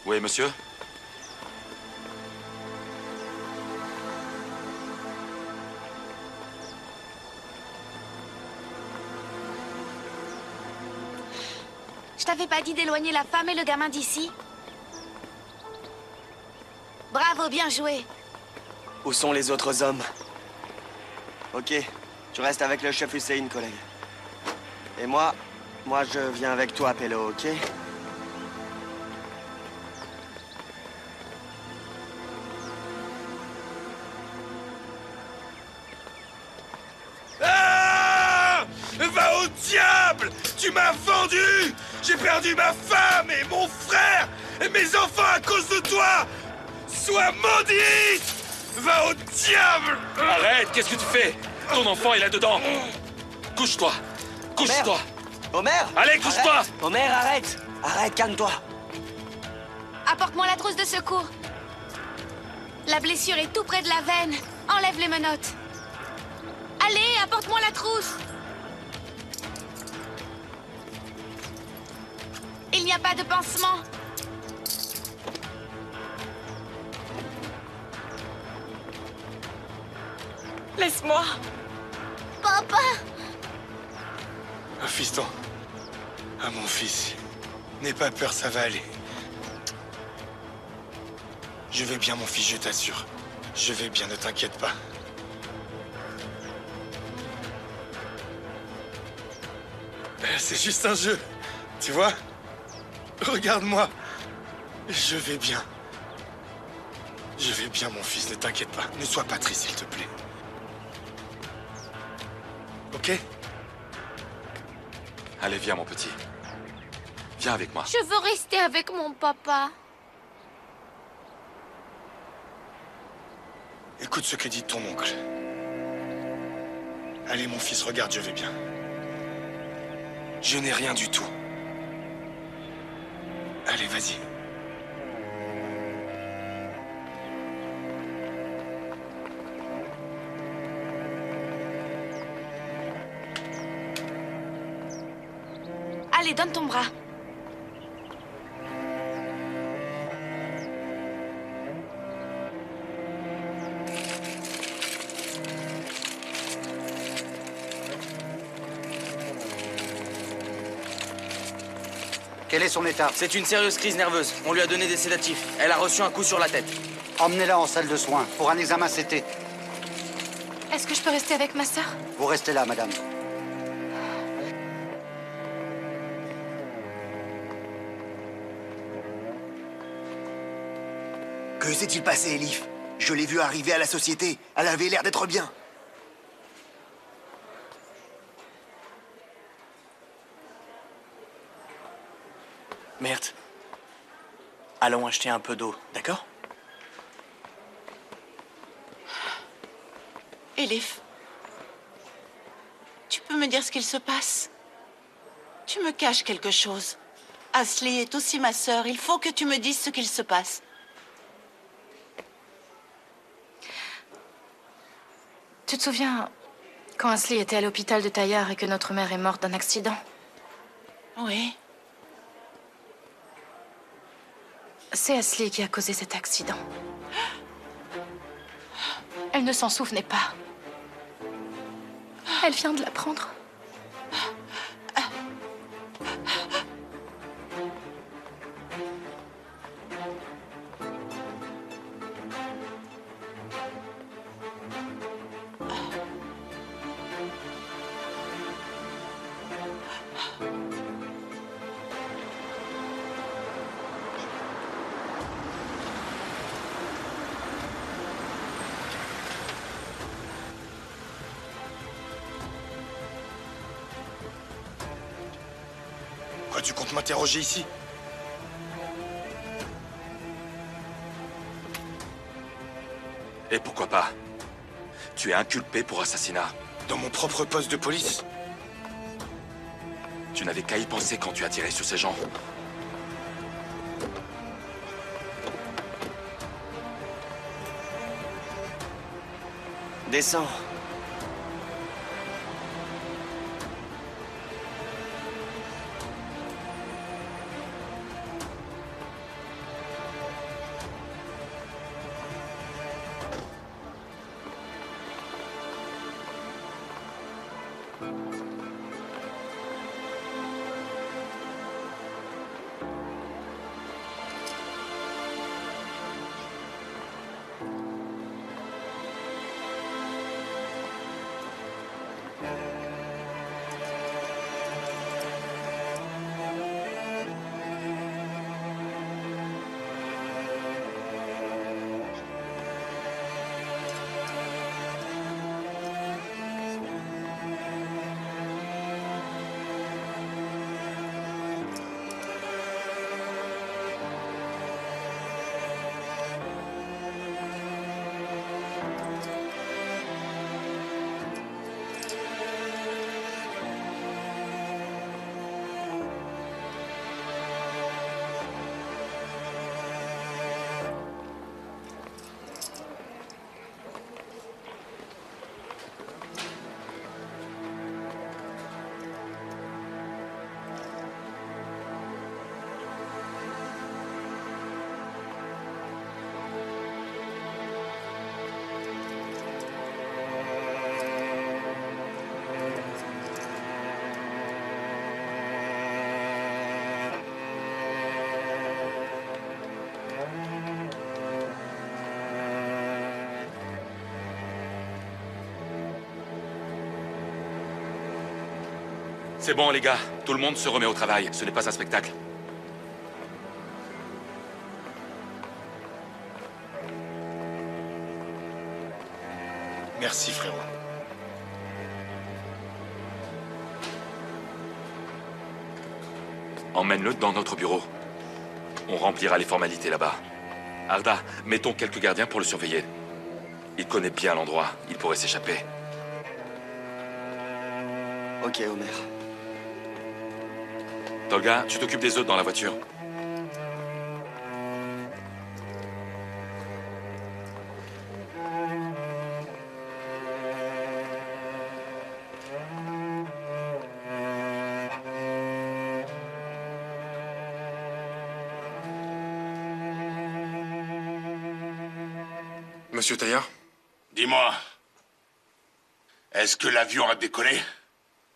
Oui, monsieur? Je t'avais pas dit d'éloigner la femme et le gamin d'ici? Bravo, bien joué. Où sont les autres hommes? Ok, tu restes avec le chef Hussein, collègue. Et moi je viens avec toi, Pello, ok? Ah! Va au diable! Tu m'as vendu! J'ai perdu ma femme et mon frère et mes enfants à cause de toi! Sois maudite! Va au diable! Arrête, qu'est-ce que tu fais? Ton enfant est là-dedans. Couche-toi. Couche-toi. Omer! Allez, couche-toi! Omer, arrête! Arrête, calme-toi! Apporte-moi la trousse de secours. La blessure est tout près de la veine. Enlève les menottes. Allez, apporte-moi la trousse. Il n'y a pas de pansement. Laisse-moi. Papa! Ah, fiston. Ah, mon fils. N'aie pas peur, ça va aller. Je vais bien, mon fils, je t'assure. Je vais bien, ne t'inquiète pas. C'est juste un jeu. Tu vois? Regarde-moi. Je vais bien. Je vais bien, mon fils, ne t'inquiète pas. Ne sois pas triste, s'il te plaît. Ok? Allez, viens, mon petit. Viens avec moi. Je veux rester avec mon papa. Écoute ce que dit ton oncle. Allez, mon fils, regarde, je vais bien. Je n'ai rien du tout. Allez, vas-y. Allez, donne ton bras. Quel est son état? C'est une sérieuse crise nerveuse. On lui a donné des sédatifs. Elle a reçu un coup sur la tête. Emmenez-la en salle de soins pour un examen CT. Est-ce que je peux rester avec ma sœur? Vous restez là, madame. Que s'est-il passé, Elif? Je l'ai vue arriver à la société. Elle avait l'air d'être bien. Merde. Allons acheter un peu d'eau, d'accord? Elif, tu peux me dire ce qu'il se passe? Tu me caches quelque chose. Ashley est aussi ma sœur. Il faut que tu me dises ce qu'il se passe. Tu te souviens quand Ashley était à l'hôpital de Taillard et que notre mère est morte d'un accident? Oui. C'est Ashley qui a causé cet accident. Elle ne s'en souvenait pas. Elle vient de l'apprendre. Quoi, tu comptes m'interroger ici? Et pourquoi pas? Tu es inculpé pour assassinat. Dans mon propre poste de police? Tu n'avais qu'à y penser quand tu as tiré sur ces gens. Descends. C'est bon, les gars. Tout le monde se remet au travail. Ce n'est pas un spectacle. Merci, frérot. Emmène-le dans notre bureau. On remplira les formalités là-bas. Arda, mettons quelques gardiens pour le surveiller. Il connaît bien l'endroit. Il pourrait s'échapper. Ok, Homer. Tolga, tu t'occupes des autres dans la voiture. Monsieur Taillard? Dis-moi, est-ce que l'avion a décollé?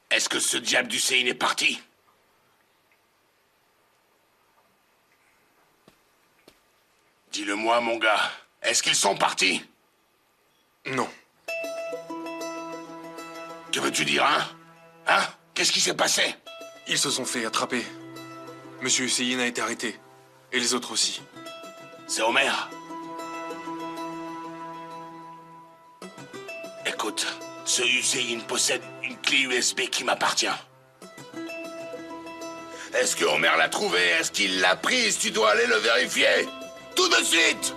Est-ce que ce diable d'Hussein est parti? Dis-le-moi, mon gars. Est-ce qu'ils sont partis? Non. Que veux-tu dire, hein? Hein? Qu'est-ce qui s'est passé? Ils se sont fait attraper. Monsieur Hussein a été arrêté. Et les autres aussi. C'est Homer. Écoute, ce Hussein possède une clé USB qui m'appartient. Est-ce que Homer l'a trouvée? Est-ce qu'il l'a prise? Tu dois aller le vérifier. Tout de suite!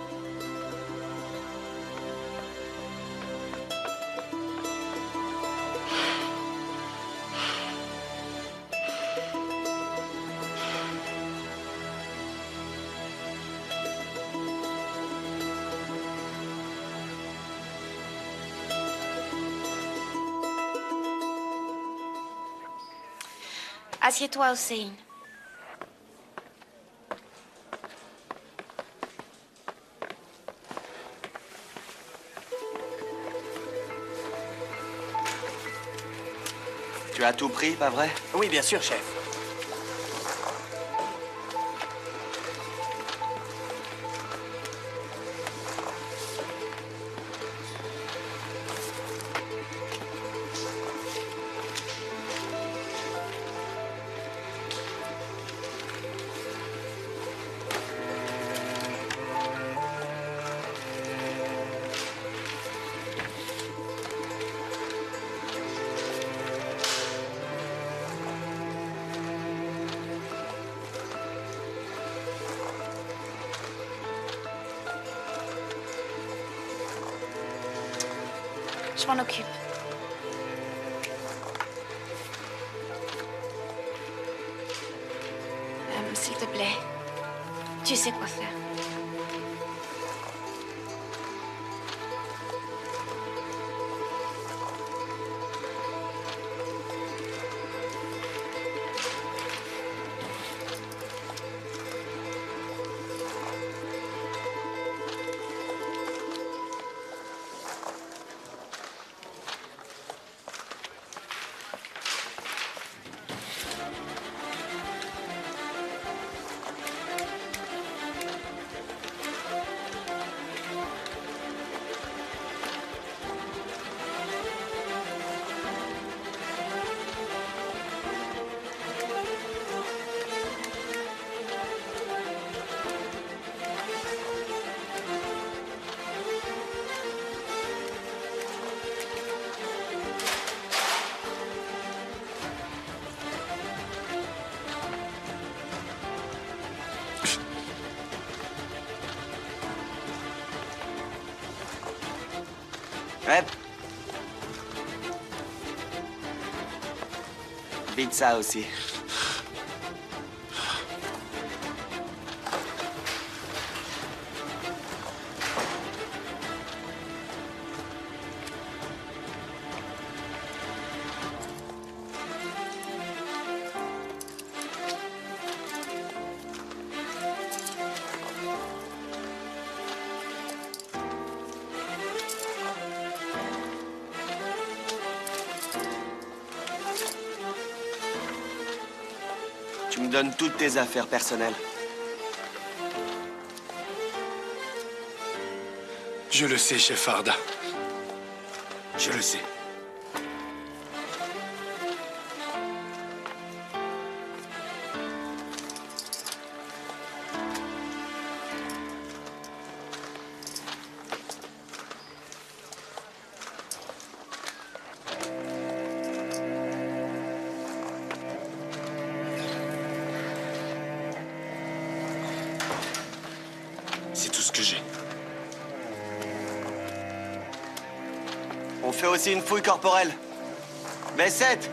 Assieds-toi, Hussein. Tu as tout pris, pas vrai? Oui, bien sûr, chef. Je m'en occupe. S'il te plaît, tu sais quoi faire. Ouais. Pizza aussi. Tu me donnes toutes tes affaires personnelles. Je le sais, chef Arda. Je le sais. C'est tout ce que j'ai. On fait aussi une fouille corporelle. B7!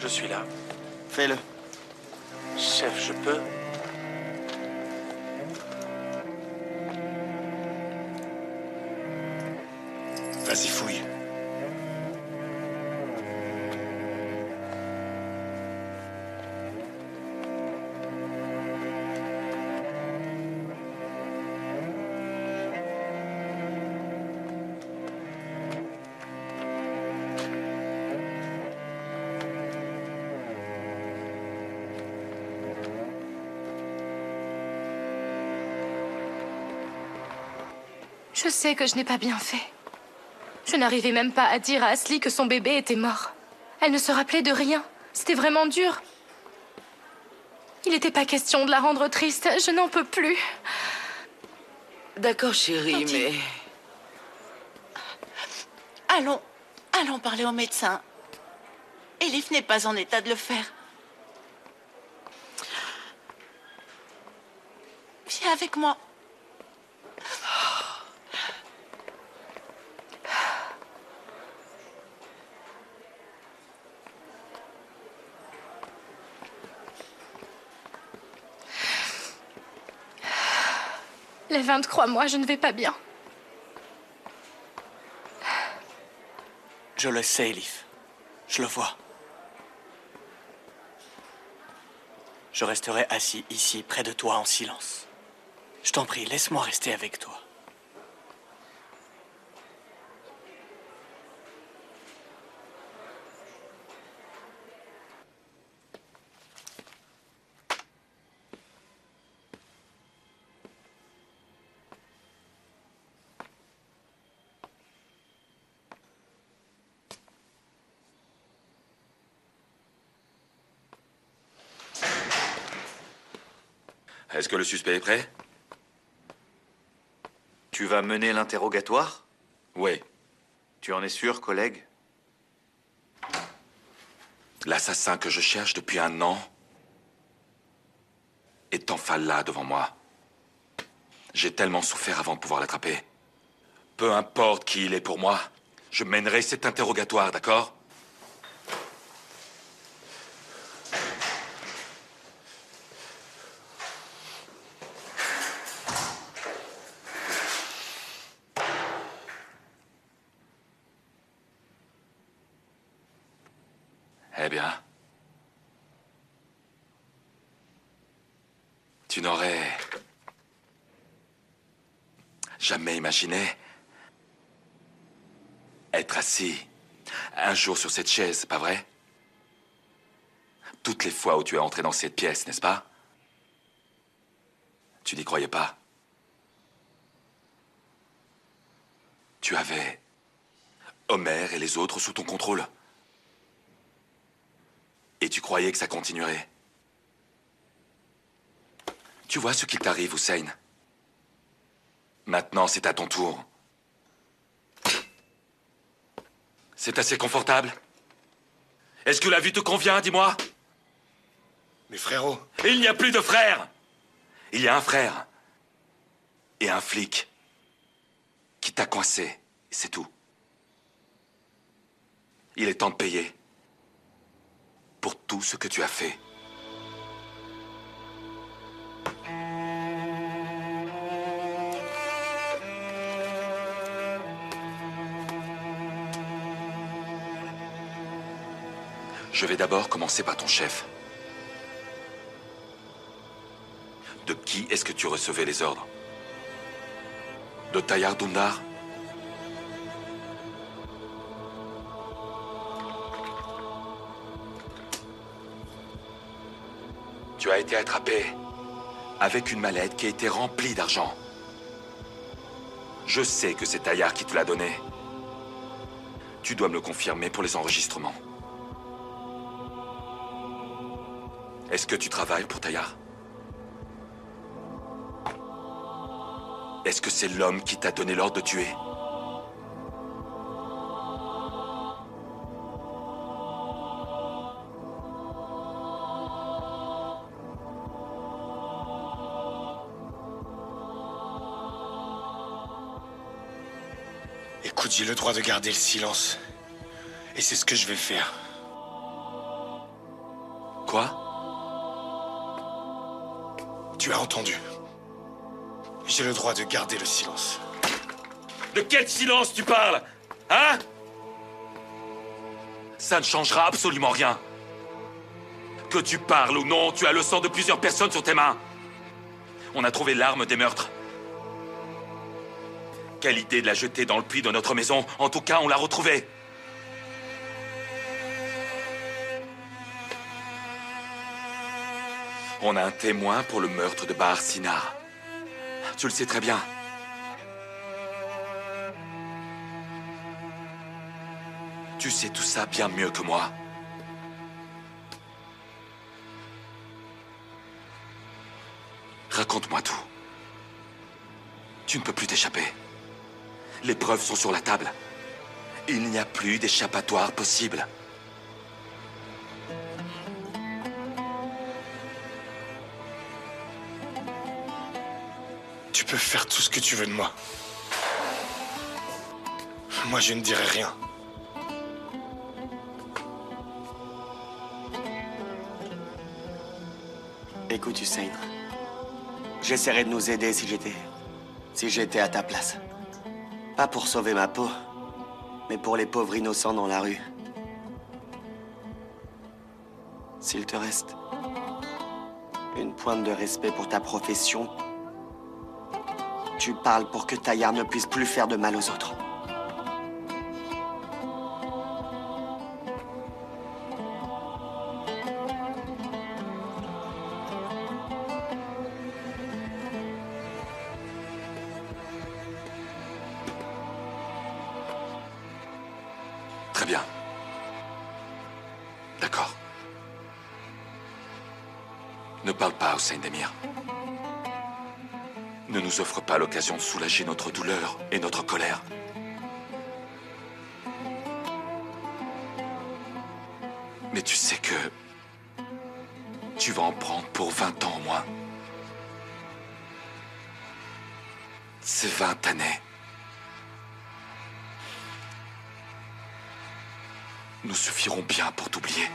Je suis là. Fais-le. Chef, je peux? Vas-y, fouille. Je sais que je n'ai pas bien fait. Je n'arrivais même pas à dire à Ashley que son bébé était mort. Elle ne se rappelait de rien. C'était vraiment dur. Il n'était pas question de la rendre triste. Je n'en peux plus. D'accord, chérie, Tati. mais... Allons parler au médecin. Elif n'est pas en état de le faire. Viens avec moi. Les 23 mois, je ne vais pas bien. Je le sais, Elif. Je le vois. Je resterai assis ici, près de toi, en silence. Je t'en prie, laisse-moi rester avec toi. Est-ce que le suspect est prêt? Tu vas mener l'interrogatoire? Oui. Tu en es sûr, collègue? L'assassin que je cherche depuis 1 an est enfin là devant moi. J'ai tellement souffert avant de pouvoir l'attraper. Peu importe qui il est pour moi, je mènerai cet interrogatoire, d'accord? Eh bien, tu n'aurais jamais imaginé être assis un jour sur cette chaise, pas vrai? Toutes les fois où tu es entré dans cette pièce, n'est-ce pas? Tu n'y croyais pas? Tu avais Homer et les autres sous ton contrôle. Et tu croyais que ça continuerait. Tu vois ce qui t'arrive, Hussein. Maintenant, c'est à ton tour. C'est assez confortable? Est-ce que la vue te convient, dis-moi? Mais frérot... Il n'y a plus de frère! Il y a un frère. Et un flic. Qui t'a coincé, c'est tout. Il est temps de payer. Pour tout ce que tu as fait. Je vais d'abord commencer par ton chef. De qui est-ce que tu recevais les ordres? De Tayyar Dundar? Tu as été attrapé avec une mallette qui a été remplie d'argent. Je sais que c'est Tayyar qui te l'a donné. Tu dois me le confirmer pour les enregistrements. Est-ce que tu travailles pour Tayyar? Est-ce que c'est l'homme qui t'a donné l'ordre de tuer? Écoute, j'ai le droit de garder le silence. Et c'est ce que je vais faire. Quoi? Tu as entendu. J'ai le droit de garder le silence. De quel silence tu parles? Hein? Ça ne changera absolument rien. Que tu parles ou non, tu as le sang de plusieurs personnes sur tes mains. On a trouvé l'arme des meurtres. Quelle idée de la jeter dans le puits de notre maison. En tout cas, on l'a retrouvée. On a un témoin pour le meurtre de Bahar Sinar. Tu le sais très bien. Tu sais tout ça bien mieux que moi. Raconte-moi tout. Tu ne peux plus t'échapper. Les preuves sont sur la table. Il n'y a plus d'échappatoire possible. Tu peux faire tout ce que tu veux de moi. Moi, je ne dirai rien. Écoute, Hussein. J'essaierais de nous aider si j'étais à ta place. Pas pour sauver ma peau, mais pour les pauvres innocents dans la rue. S'il te reste une pointe de respect pour ta profession, tu parles pour que Tayyar ne puisse plus faire de mal aux autres. Très bien. D'accord. Ne parle pas, Hussein Demir. ne nous offre pas l'occasion de soulager notre douleur et notre colère. Mais tu sais que tu vas en prendre pour 20 ans au moins. Ces 20 années nous suffiront bien pour t'oublier.